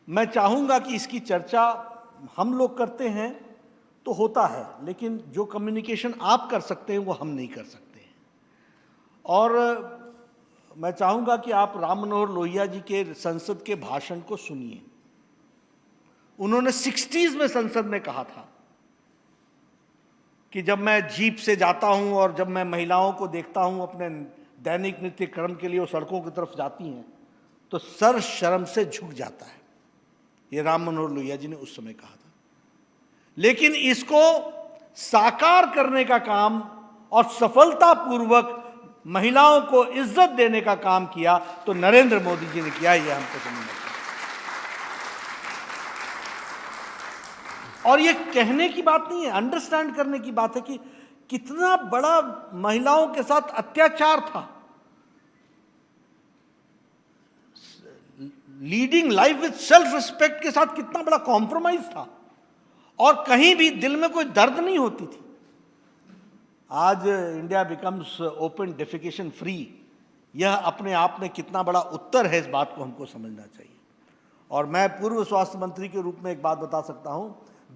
मैं चाहूँगा कि इसकी चर्चा हम लोग करते हैं तो होता है, लेकिन जो कम्युनिकेशन आप कर सकते हैं वो हम नहीं कर सकते हैं। और मैं चाहूँगा कि आप राम मनोहर लोहिया जी के संसद के भाषण को सुनिए। उन्होंने 60s में संसद में कहा था कि जब मैं जीप से जाता हूं और जब मैं महिलाओं को देखता हूं अपने दैनिक नित्य कर्म के लिए वो सड़कों की तरफ जाती हैं, तो सर शर्म से झुक जाता है। ये राम मनोहर लोहिया जी ने उस समय कहा था। लेकिन इसको साकार करने का काम और सफलतापूर्वक महिलाओं को इज्जत देने का काम किया तो नरेंद्र मोदी जी ने किया। यह हमको समझना चाहिए। और ये कहने की बात नहीं है, अंडरस्टैंड करने की बात है कि कितना बड़ा महिलाओं के साथ अत्याचार था। Leading life with self respect के साथ कितना बड़ा कॉम्प्रोमाइज था, और कहीं भी दिल में कोई दर्द नहीं होती थी। आज India becomes open defecation free, यह अपने आप में कितना बड़ा उत्तर है, इस बात को हमको समझना चाहिए। और मैं पूर्व स्वास्थ्य मंत्री के रूप में एक बात बता सकता हूं,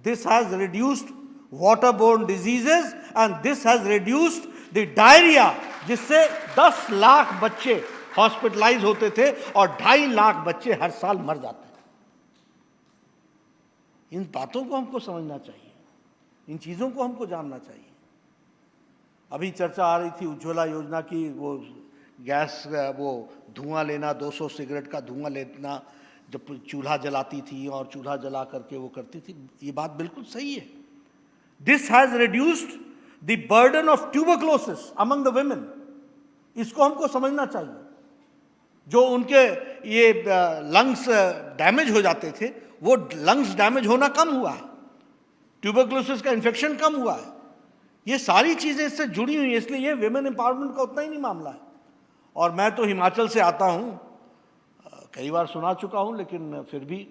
this has reduced waterborne diseases and this has reduced the diarrhoea, जिससे 10 लाख बच्चे हॉस्पिटलाइज होते थे और 2.5 लाख बच्चे हर साल मर जाते थे। इन बातों को हमको समझना चाहिए, इन चीज़ों को हमको जानना चाहिए। अभी चर्चा आ रही थी उज्ज्वला योजना की, वो गैस, वो धुआं लेना, 200 सिगरेट का धुआं लेना जब चूल्हा जलाती थी और चूल्हा जला करके वो करती थी। ये बात बिल्कुल सही है। This has reduced the burden of tuberculosis among the women. इसको हमको समझना चाहिए। जो उनके ये लंग्स डैमेज हो जाते थे, वो लंग्स डैमेज होना कम हुआ है, ट्यूबरक्लोसिस का इन्फेक्शन कम हुआ है। ये सारी चीज़ें इससे जुड़ी हुई हैं, इसलिए ये विमेन एम्पावरमेंट का उतना ही नहीं मामला है। और मैं तो हिमाचल से आता हूँ, कई बार सुना चुका हूँ, लेकिन फिर भी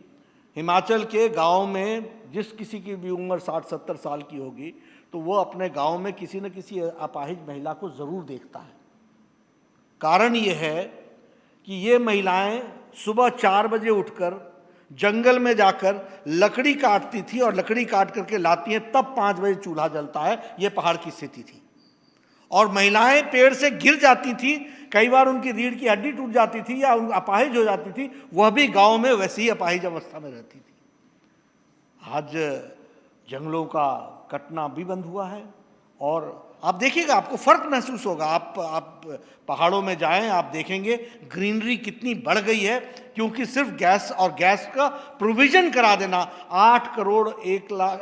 हिमाचल के गांव में जिस किसी की भी उम्र 60-70 साल की होगी, तो वो अपने गांव में किसी न किसी अपाहिज महिला को ज़रूर देखता है। कारण ये है कि ये महिलाएं सुबह 4 बजे उठकर जंगल में जाकर लकड़ी काटती थी और लकड़ी काट करके लाती हैं, तब 5 बजे चूल्हा जलता है। ये पहाड़ की स्थिति थी। और महिलाएं पेड़ से गिर जाती थी, कई बार उनकी रीढ़ की हड्डी टूट जाती थी या अपाहिज हो जाती थी, वह भी गांव में वैसी ही अपाहिज अवस्था में रहती थी। आज जंगलों का कटना भी बंद हुआ है और आप देखिएगा, आपको फर्क महसूस होगा। आप पहाड़ों में जाएं, आप देखेंगे ग्रीनरी कितनी बढ़ गई है, क्योंकि सिर्फ गैस और गैस का प्रोविजन करा देना, 8 करोड़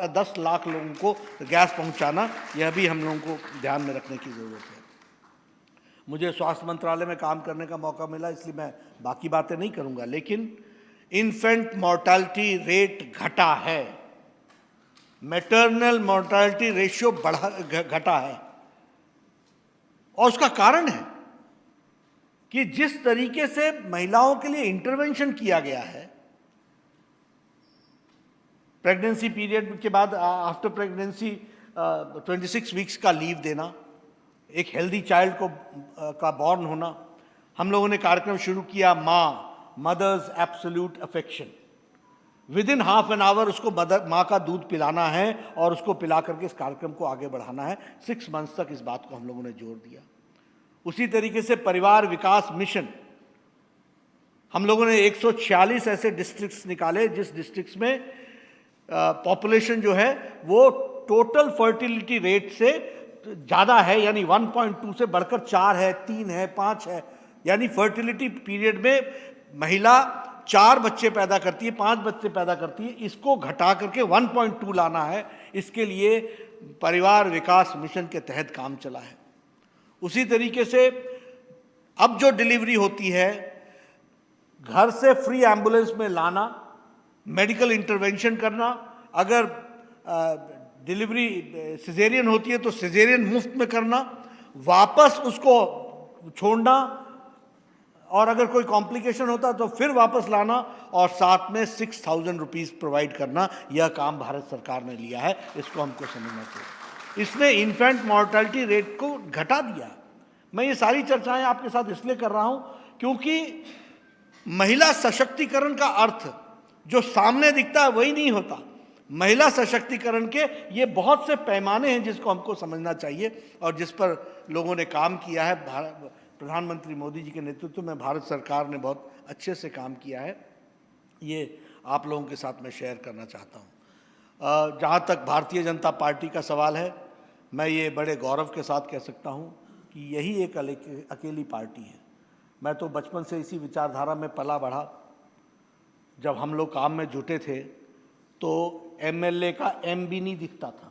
10 लाख लोगों को गैस पहुंचाना, यह भी हम लोगों को ध्यान में रखने की ज़रूरत है। मुझे स्वास्थ्य मंत्रालय में काम करने का मौका मिला, इसलिए मैं बाकी बातें नहीं करूंगा, लेकिन इन्फेंट मॉर्टैलिटी रेट घटा है, मैटरनल मॉर्टैलिटी रेशियो घटा है। और उसका कारण है कि जिस तरीके से महिलाओं के लिए इंटरवेंशन किया गया है, प्रेगनेंसी पीरियड के बाद आफ्टर प्रेगनेंसी 26 वीक्स का लीव देना, एक हेल्दी चाइल्ड को का बॉर्न होना। हम लोगों ने कार्यक्रम शुरू किया mother's absolute affection. Within half an hour उसको माँ का दूध पिलाना है और उसको पिला करके इस कार्यक्रम को आगे बढ़ाना है। 6 मंथ्स तक इस बात को हम लोगों ने जोर दिया। उसी तरीके से परिवार विकास मिशन, हम लोगों ने 146 ऐसे डिस्ट्रिक्ट्स निकाले जिस डिस्ट्रिक्ट्स में पॉपुलेशन जो है वो टोटल फर्टिलिटी रेट से ज़्यादा है, यानी 1.2 से बढ़कर 4 है, 3 है, 5 है। यानी फर्टिलिटी पीरियड में महिला 4 बच्चे पैदा करती है, 5 बच्चे पैदा करती है, इसको घटा करके 1.2 लाना है। इसके लिए परिवार विकास मिशन के तहत काम चला है। उसी तरीके से अब जो डिलीवरी होती है, घर से फ्री एम्बुलेंस में लाना, मेडिकल इंटरवेंशन करना, अगर डिलीवरी सिजेरियन होती है तो सिजेरियन मुफ्त में करना, वापस उसको छोड़ना, और अगर कोई कॉम्प्लिकेशन होता तो फिर वापस लाना, और साथ में 6,000 रुपीज़ प्रोवाइड करना। यह काम भारत सरकार ने लिया है, इसको हमको समझना चाहिए। इसने इन्फेंट मॉर्टेलिटी रेट को घटा दिया। मैं ये सारी चर्चाएं आपके साथ इसलिए कर रहा हूं क्योंकि महिला सशक्तिकरण का अर्थ जो सामने दिखता है वही नहीं होता। महिला सशक्तिकरण के ये बहुत से पैमाने हैं जिसको हमको समझना चाहिए, और जिस पर लोगों ने काम किया है। प्रधानमंत्री मोदी जी के नेतृत्व में भारत सरकार ने बहुत अच्छे से काम किया है। ये आप लोगों के साथ मैं शेयर करना चाहता हूँ। जहाँ तक भारतीय जनता पार्टी का सवाल है, मैं ये बड़े गौरव के साथ कह सकता हूँ कि यही एक अकेली पार्टी है। मैं तो बचपन से इसी विचारधारा में पला बढ़ा। जब हम लोग काम में जुटे थे तो एमएलए का एम भी नहीं दिखता था,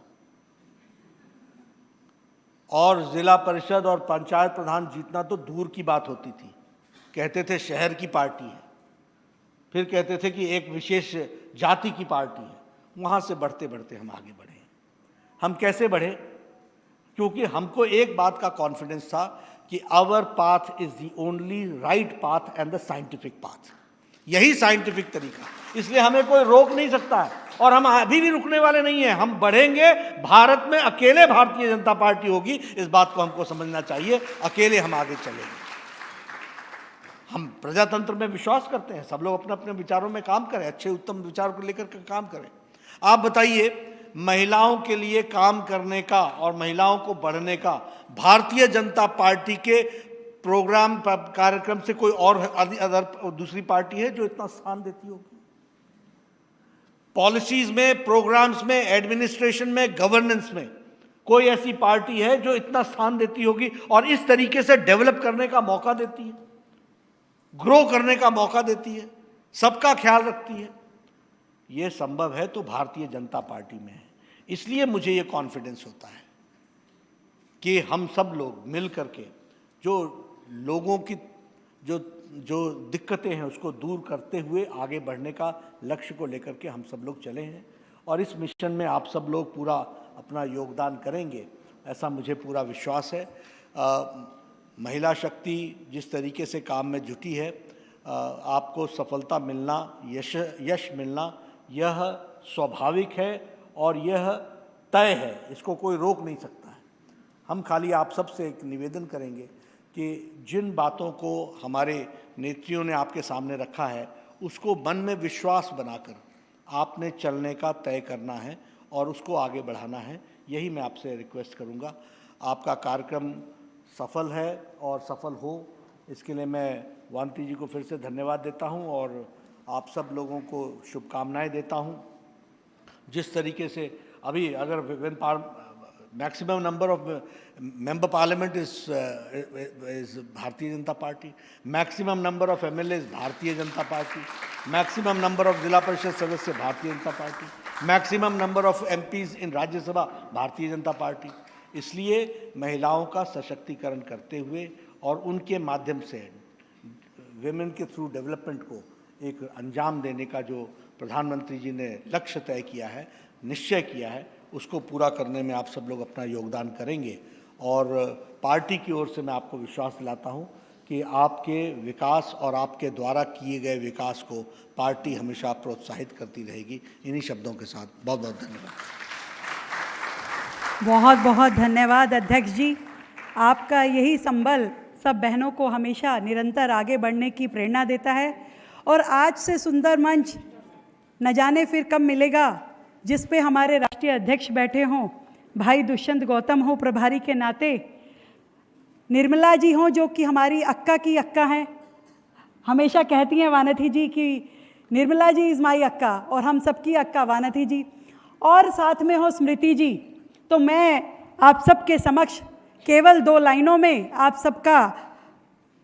और जिला परिषद और पंचायत प्रधान जीतना तो दूर की बात होती थी। कहते थे शहर की पार्टी है, फिर कहते थे कि एक विशेष जाति की पार्टी है। वहाँ से बढ़ते बढ़ते हम आगे बढ़े। हम कैसे बढ़े? क्योंकि हमको एक बात का कॉन्फिडेंस था कि our path is the only right path and the scientific path. यही साइंटिफिक तरीका, इसलिए हमें कोई रोक नहीं सकता है, और हम अभी भी रुकने वाले नहीं हैं। हम बढ़ेंगे। भारत में अकेले भारतीय जनता पार्टी होगी, इस बात को हमको समझना चाहिए। अकेले हम आगे चलेंगे। हम प्रजातंत्र में विश्वास करते हैं। सब लोग अपने अपने विचारों में काम करें, अच्छे उत्तम विचार को लेकर के काम करें। आप बताइए, महिलाओं के लिए काम करने का और महिलाओं को बढ़ने का भारतीय जनता पार्टी के प्रोग्राम कार्यक्रम से कोई और दूसरी पार्टी है जो इतना स्थान देती होगी? पॉलिसीज में, प्रोग्राम्स में, एडमिनिस्ट्रेशन में, गवर्नेंस में कोई ऐसी पार्टी है जो इतना स्थान देती होगी और इस तरीके से डेवलप करने का मौका देती है, ग्रो करने का मौका देती है, सबका ख्याल रखती है? ये संभव है तो भारतीय जनता पार्टी में है। इसलिए मुझे ये कॉन्फिडेंस होता है कि हम सब लोग मिल करके जो लोगों की जो दिक्कतें हैं उसको दूर करते हुए आगे बढ़ने का लक्ष्य को लेकर के हम सब लोग चले हैं, और इस मिशन में आप सब लोग पूरा अपना योगदान करेंगे, ऐसा मुझे पूरा विश्वास है। महिला शक्ति जिस तरीके से काम में जुटी है, आपको सफलता मिलना, यश मिलना, यह स्वाभाविक है और यह तय है। इसको कोई रोक नहीं सकता है। हम खाली आप सब से एक निवेदन करेंगे कि जिन बातों को हमारे नेत्रियों ने आपके सामने रखा है उसको मन में विश्वास बनाकर आपने चलने का तय करना है और उसको आगे बढ़ाना है। यही मैं आपसे रिक्वेस्ट करूंगा। आपका कार्यक्रम सफल है और सफल हो, इसके लिए मैं वानती जी को फिर से धन्यवाद देता हूं और आप सब लोगों को शुभकामनाएं देता हूं। जिस तरीके से अभी अगर maximum number of member parliament is Bharatiya Janata Party, maximum number of MLAs Bharatiya Janata Party, maximum number of Zilla Parishad Sadasya Bharatiya Janata Party, maximum number of MPs in Rajya Sabha Bharatiya Janata Party। इसलिए महिलाओं का सशक्तिकरण करते हुए और उनके माध्यम से विमेन के थ्रू डेवलपमेंट को एक अंजाम देने का जो प्रधानमंत्री जी ने लक्ष्य तय किया है, निश्चय किया है, उसको पूरा करने में आप सब लोग अपना योगदान करेंगे। और पार्टी की ओर से मैं आपको विश्वास दिलाता हूं कि आपके विकास और आपके द्वारा किए गए विकास को पार्टी हमेशा प्रोत्साहित करती रहेगी। इन्हीं शब्दों के साथ बहुत बहुत धन्यवाद। बहुत बहुत धन्यवाद अध्यक्ष जी। आपका यही संबल सब बहनों को हमेशा निरंतर आगे बढ़ने की प्रेरणा देता है, और आज से सुंदर मंच न जाने फिर कब मिलेगा जिस पे हमारे राष्ट्रीय अध्यक्ष बैठे हों, भाई दुष्यंत गौतम हो प्रभारी के नाते, निर्मला जी हों जो कि हमारी अक्का की अक्का हैं। हमेशा कहती हैं वानथी जी कि निर्मला जी इज़ माई अक्का, और हम सबकी अक्का वानथी जी, और साथ में हो स्मृति जी। तो मैं आप सबके समक्ष केवल 2 लाइनों में आप सबका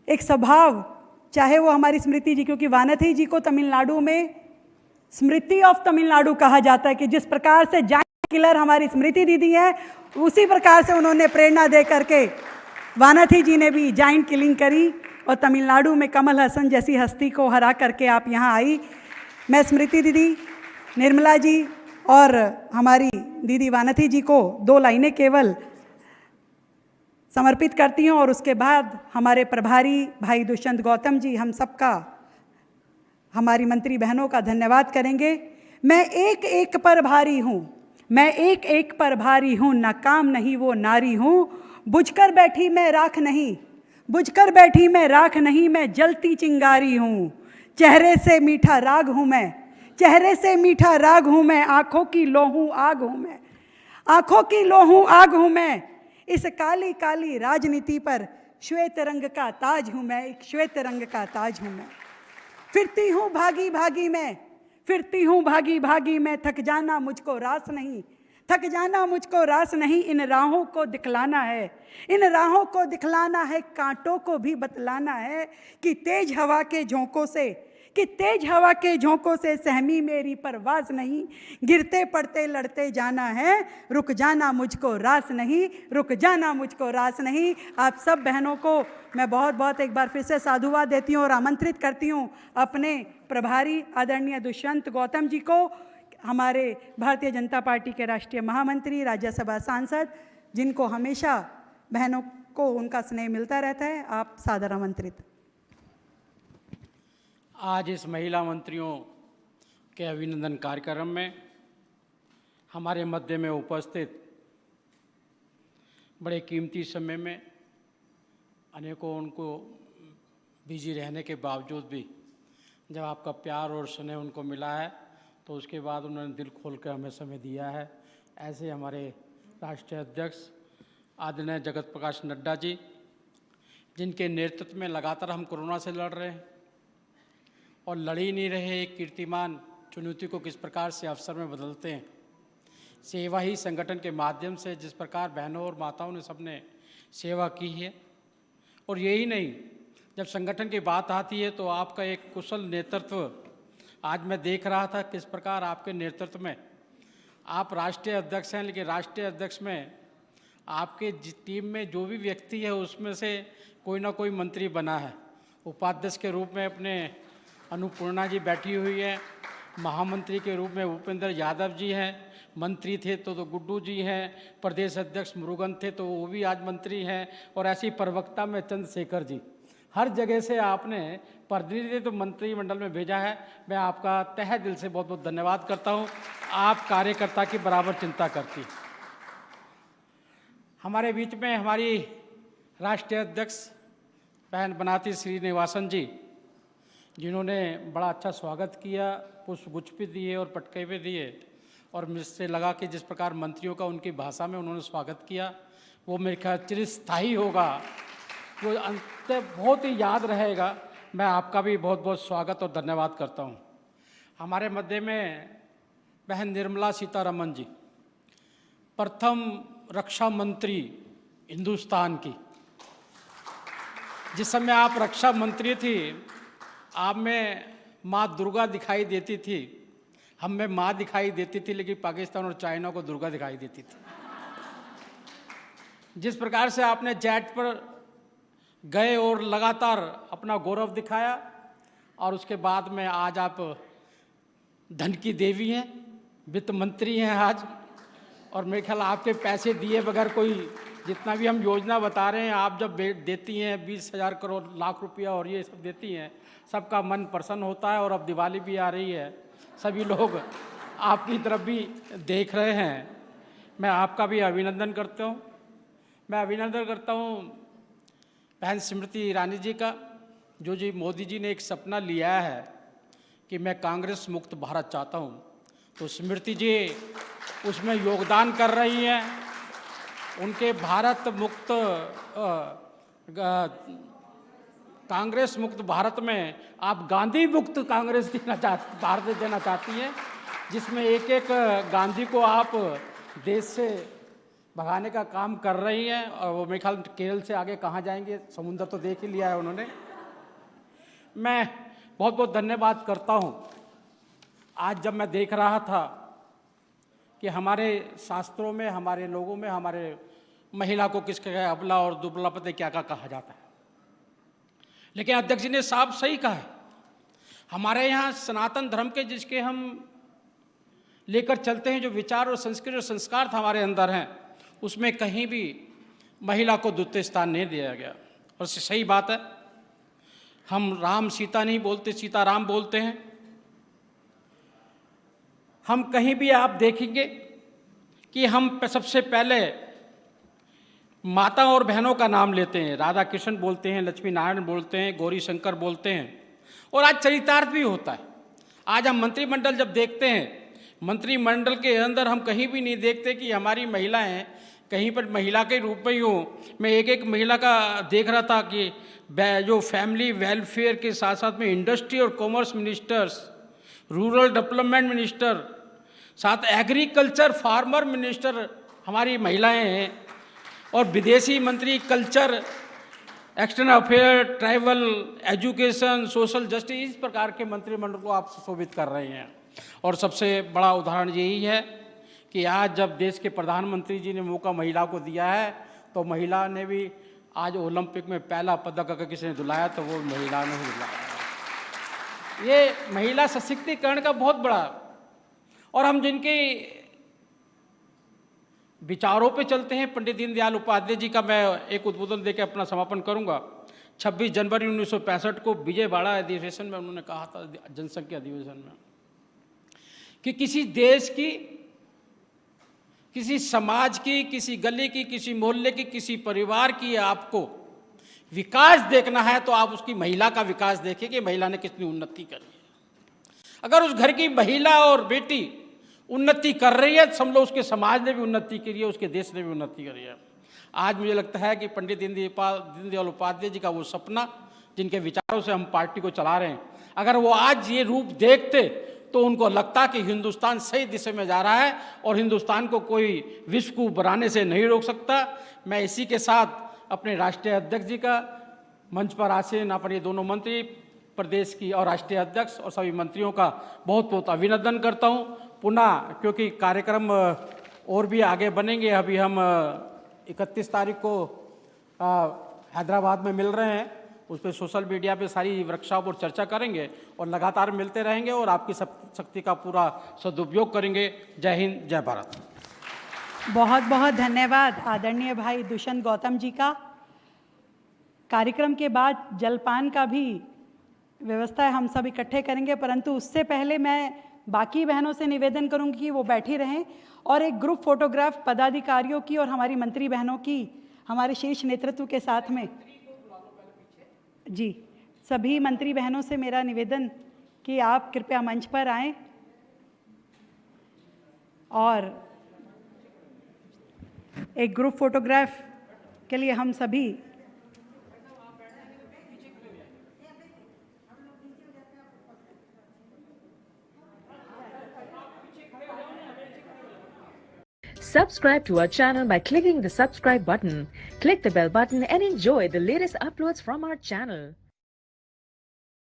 एक स्वभाव, चाहे वो हमारी स्मृति जी, क्योंकि वानथी जी को तमिलनाडु में स्मृति ऑफ तमिलनाडु कहा जाता है कि जिस प्रकार से जाइंट किलर हमारी स्मृति दीदी है, उसी प्रकार से उन्होंने प्रेरणा दे करके वानाथी जी ने भी जाइंट किलिंग करी और तमिलनाडु में कमल हसन जैसी हस्ती को हरा करके आप यहाँ आई। मैं स्मृति दीदी, निर्मला जी और हमारी दीदी वानाथी जी को 2 लाइनें केवल समर्पित करती हूँ और उसके बाद हमारे प्रभारी भाई दुष्यंत गौतम जी हम सबका, हमारी मंत्री बहनों का धन्यवाद करेंगे। मैं एक एक पर भारी हूँ, मैं एक एक पर भारी हूँ, ना काम नहीं वो नारी हूँ, बुझकर बैठी मैं राख नहीं, बुझकर बैठी मैं राख नहीं, मैं जलती चिंगारी हूँ, चेहरे से मीठा राग हूँ मैं, चेहरे से मीठा राग हूँ मैं, आँखों की लोहूं आग हूँ मैं, आँखों की लोहूं आग हूँ मैं, इस काली काली राजनीति पर श्वेत रंग का ताज हूँ मैं, एक श्वेत रंग का ताज हूँ मैं। फिरती हूँ भागी भागी मैं, फिरती हूँ भागी भागी मैं, थक जाना मुझको रास नहीं, थक जाना मुझको रास नहीं, इन राहों को दिखलाना है, इन राहों को दिखलाना है, कांटों को भी बतलाना है कि तेज हवा के झोंकों से, कि तेज हवा के झोंकों से सहमी मेरी परवाज नहीं, गिरते पड़ते लड़ते जाना है, रुक जाना मुझको रास नहीं, रुक जाना मुझको रास नहीं। आप सब बहनों को मैं बहुत बहुत एक बार फिर से साधुवाद देती हूँ और आमंत्रित करती हूँ अपने प्रभारी आदरणीय दुष्यंत गौतम जी को, हमारे भारतीय जनता पार्टी के राष्ट्रीय महामंत्री, राज्यसभा सांसद, जिनको हमेशा बहनों को उनका स्नेह मिलता रहता है, आप सादर आमंत्रित। आज इस महिला मंत्रियों के अभिनंदन कार्यक्रम में हमारे मध्य में उपस्थित बड़े कीमती समय में अनेकों उनको बिजी रहने के बावजूद भी जब आपका प्यार और स्नेह उनको मिला है तो उसके बाद उन्होंने दिल खोल कर हमें समय दिया है। ऐसे हमारे राष्ट्रीय अध्यक्ष आदरणीय जगत प्रकाश नड्डा जी, जिनके नेतृत्व में लगातार हम कोरोना से लड़ रहे हैं और लड़ ही नहीं रहे, एक कीर्तिमान चुनौती को किस प्रकार से अवसर में बदलते हैं। सेवा ही संगठन के माध्यम से जिस प्रकार बहनों और माताओं ने सबने सेवा की है, और यही नहीं, जब संगठन की बात आती है तो आपका एक कुशल नेतृत्व आज मैं देख रहा था किस प्रकार आपके नेतृत्व में, आप राष्ट्रीय अध्यक्ष हैं लेकिन राष्ट्रीय अध्यक्ष में आपके टीम में जो भी व्यक्ति है उसमें से कोई ना कोई मंत्री बना है। उपाध्यक्ष के रूप में अपने अनुपूर्णा जी बैठी हुई है, महामंत्री के रूप में भूपेंद्र यादव जी हैं, मंत्री थे तो गुड्डू जी हैं, प्रदेश अध्यक्ष मुरुगन थे तो वो भी आज मंत्री हैं, और ऐसी प्रवक्ता में चंद्रशेखर जी, हर जगह से आपने प्रतिनिधि तो मंत्रिमंडल में भेजा है। मैं आपका तहे दिल से बहुत बहुत धन्यवाद करता हूँ। आप कार्यकर्ता की बराबर चिंता करती। हमारे बीच में हमारी राष्ट्रीय अध्यक्ष बहन बनाती श्रीनिवासन जी, जिन्होंने बड़ा अच्छा स्वागत किया, पुष्पगुच्छ भी दिए और पटके भी दिए, और मुझसे लगा कि जिस प्रकार मंत्रियों का उनकी भाषा में उन्होंने स्वागत किया वो मेरे ख्याल चिरस्थायी होगा, वो अंत बहुत ही याद रहेगा। मैं आपका भी बहुत बहुत स्वागत और धन्यवाद करता हूँ। हमारे मध्य में बहन निर्मला सीतारमण जी, प्रथम रक्षा मंत्री हिंदुस्तान की। जिस समय आप रक्षा मंत्री थी आप में माँ दुर्गा दिखाई देती थी, हम में माँ दिखाई देती थी, लेकिन पाकिस्तान और चाइना को दुर्गा दिखाई देती थी। जिस प्रकार से आपने जेट पर गए और लगातार अपना गौरव दिखाया, और उसके बाद में आज आप धन की देवी हैं, वित्त मंत्री हैं आज, और मेरे ख्याल आपके पैसे दिए बगैर कोई, जितना भी हम योजना बता रहे हैं, आप जब देती हैं 20,000 करोड़ लाख रुपया और ये सब देती हैं, सबका मन प्रसन्न होता है। और अब दिवाली भी आ रही है, सभी लोग आपकी तरफ भी देख रहे हैं। मैं आपका भी अभिनंदन करता हूँ। मैं अभिनंदन करता हूँ बहन स्मृति ईरानी जी का, जो जी मोदी जी ने एक सपना लिया है कि मैं कांग्रेस मुक्त भारत चाहता हूँ, तो स्मृति जी उसमें योगदान कर रही हैं। उनके भारत मुक्त कांग्रेस मुक्त भारत में आप गांधी मुक्त कांग्रेस भारत देना चाहती हैं, जिसमें एक एक गांधी को आप देश से भगाने का काम कर रही हैं। और वो मेरे ख्याल केरल से आगे कहाँ जाएंगे, समुद्र तो देख ही लिया है उन्होंने। मैं बहुत बहुत धन्यवाद करता हूँ। आज जब मैं देख रहा था कि हमारे शास्त्रों में, हमारे लोगों में, हमारे महिला को किसके अबला और दुबला पते क्या क्या कहा जाता है। लेकिन अध्यक्ष जी ने साफ सही कहा है, हमारे यहाँ सनातन धर्म के जिसके हम लेकर चलते हैं, जो विचार और संस्कृति और संस्कार हमारे अंदर हैं, उसमें कहीं भी महिला को द्वितीय स्थान नहीं दिया गया। और सही बात है, हम राम सीता नहीं बोलते, सीता राम बोलते हैं। हम कहीं भी आप देखेंगे कि हम सबसे पहले माता और बहनों का नाम लेते हैं, राधा कृष्ण बोलते हैं, लक्ष्मी नारायण बोलते हैं, गौरी शंकर बोलते हैं, और आज चरितार्थ भी होता है। आज हम मंत्रिमंडल जब देखते हैं, मंत्रिमंडल के अंदर हम कहीं भी नहीं देखते कि हमारी महिलाएं कहीं पर महिला के रूप में ही हो। मैं एक महिला का देख रहा था कि जो फैमिली वेलफेयर के साथ साथ में इंडस्ट्री और commerce ministers, rural development minister, साथ एग्रीकल्चर फार्मर मिनिस्टर हमारी महिलाएं हैं, और विदेशी मंत्री, culture, external affair, tribal, education, social justice, इस प्रकार के मंत्रिमंडल को आप सुशोभित कर रहे हैं। और सबसे बड़ा उदाहरण यही है कि आज जब देश के प्रधानमंत्री जी ने मौका महिला को दिया है, तो महिला ने भी आज ओलंपिक में पहला पदक अगर किसी ने दिलाया तो वो महिला ने ही दिलाया। ये महिला सशक्तिकरण का बहुत बड़ा, और हम जिनके विचारों पे चलते हैं, पंडित दीनदयाल उपाध्याय जी का मैं एक उद्बोधन देकर अपना समापन करूंगा। 26 जनवरी 1965 को विजयवाड़ा अधिवेशन में उन्होंने कहा था, जनसंघ के अधिवेशन में, कि किसी देश की, किसी समाज की, किसी गली की, किसी मोहल्ले की, किसी परिवार की आपको विकास देखना है तो आप उसकी महिला का विकास देखें कि महिला ने कितनी उन्नति करी है। अगर उस घर की महिला और बेटी उन्नति कर रही है, समझ लो उसके समाज ने भी उन्नति करी है, उसके देश ने भी उन्नति करी है। आज मुझे लगता है कि पंडित दीनदयाल उपाध्याय जी का वो सपना, जिनके विचारों से हम पार्टी को चला रहे हैं, अगर वो आज ये रूप देखते तो उनको लगता कि हिंदुस्तान सही दिशा में जा रहा है और हिंदुस्तान को कोई विश्व को बनाने से नहीं रोक सकता। मैं इसी के साथ अपने राष्ट्रीय अध्यक्ष जी का, मंच पर आसीन अपने दोनों मंत्री, प्रदेश की और राष्ट्रीय अध्यक्ष और सभी मंत्रियों का बहुत बहुत अभिनंदन करता हूं पुनः, क्योंकि कार्यक्रम और भी आगे बनेंगे। अभी हम 31 तारीख को हैदराबाद में मिल रहे हैं, उस पर सोशल मीडिया पे सारी वर्कशॉप और चर्चा करेंगे और लगातार मिलते रहेंगे और आपकी शक्ति का पूरा सदुपयोग करेंगे। जय हिंद, जय भारत। बहुत बहुत धन्यवाद आदरणीय भाई दुष्यंत गौतम जी का। कार्यक्रम के बाद जलपान का भी व्यवस्था है, हम सब इकट्ठे करेंगे, परंतु उससे पहले मैं बाकी बहनों से निवेदन करूंगी कि वो बैठी रहें और एक ग्रुप फोटोग्राफ पदाधिकारियों की और हमारी मंत्री बहनों की हमारे शीर्ष नेतृत्व के साथ में। जी, सभी मंत्री बहनों से मेरा निवेदन कि आप कृपया मंच पर आएं और एक ग्रुप फोटोग्राफ के लिए हम सभी Subscribe to our channel by clicking the subscribe button. Click the bell button and enjoy the latest uploads from our channel.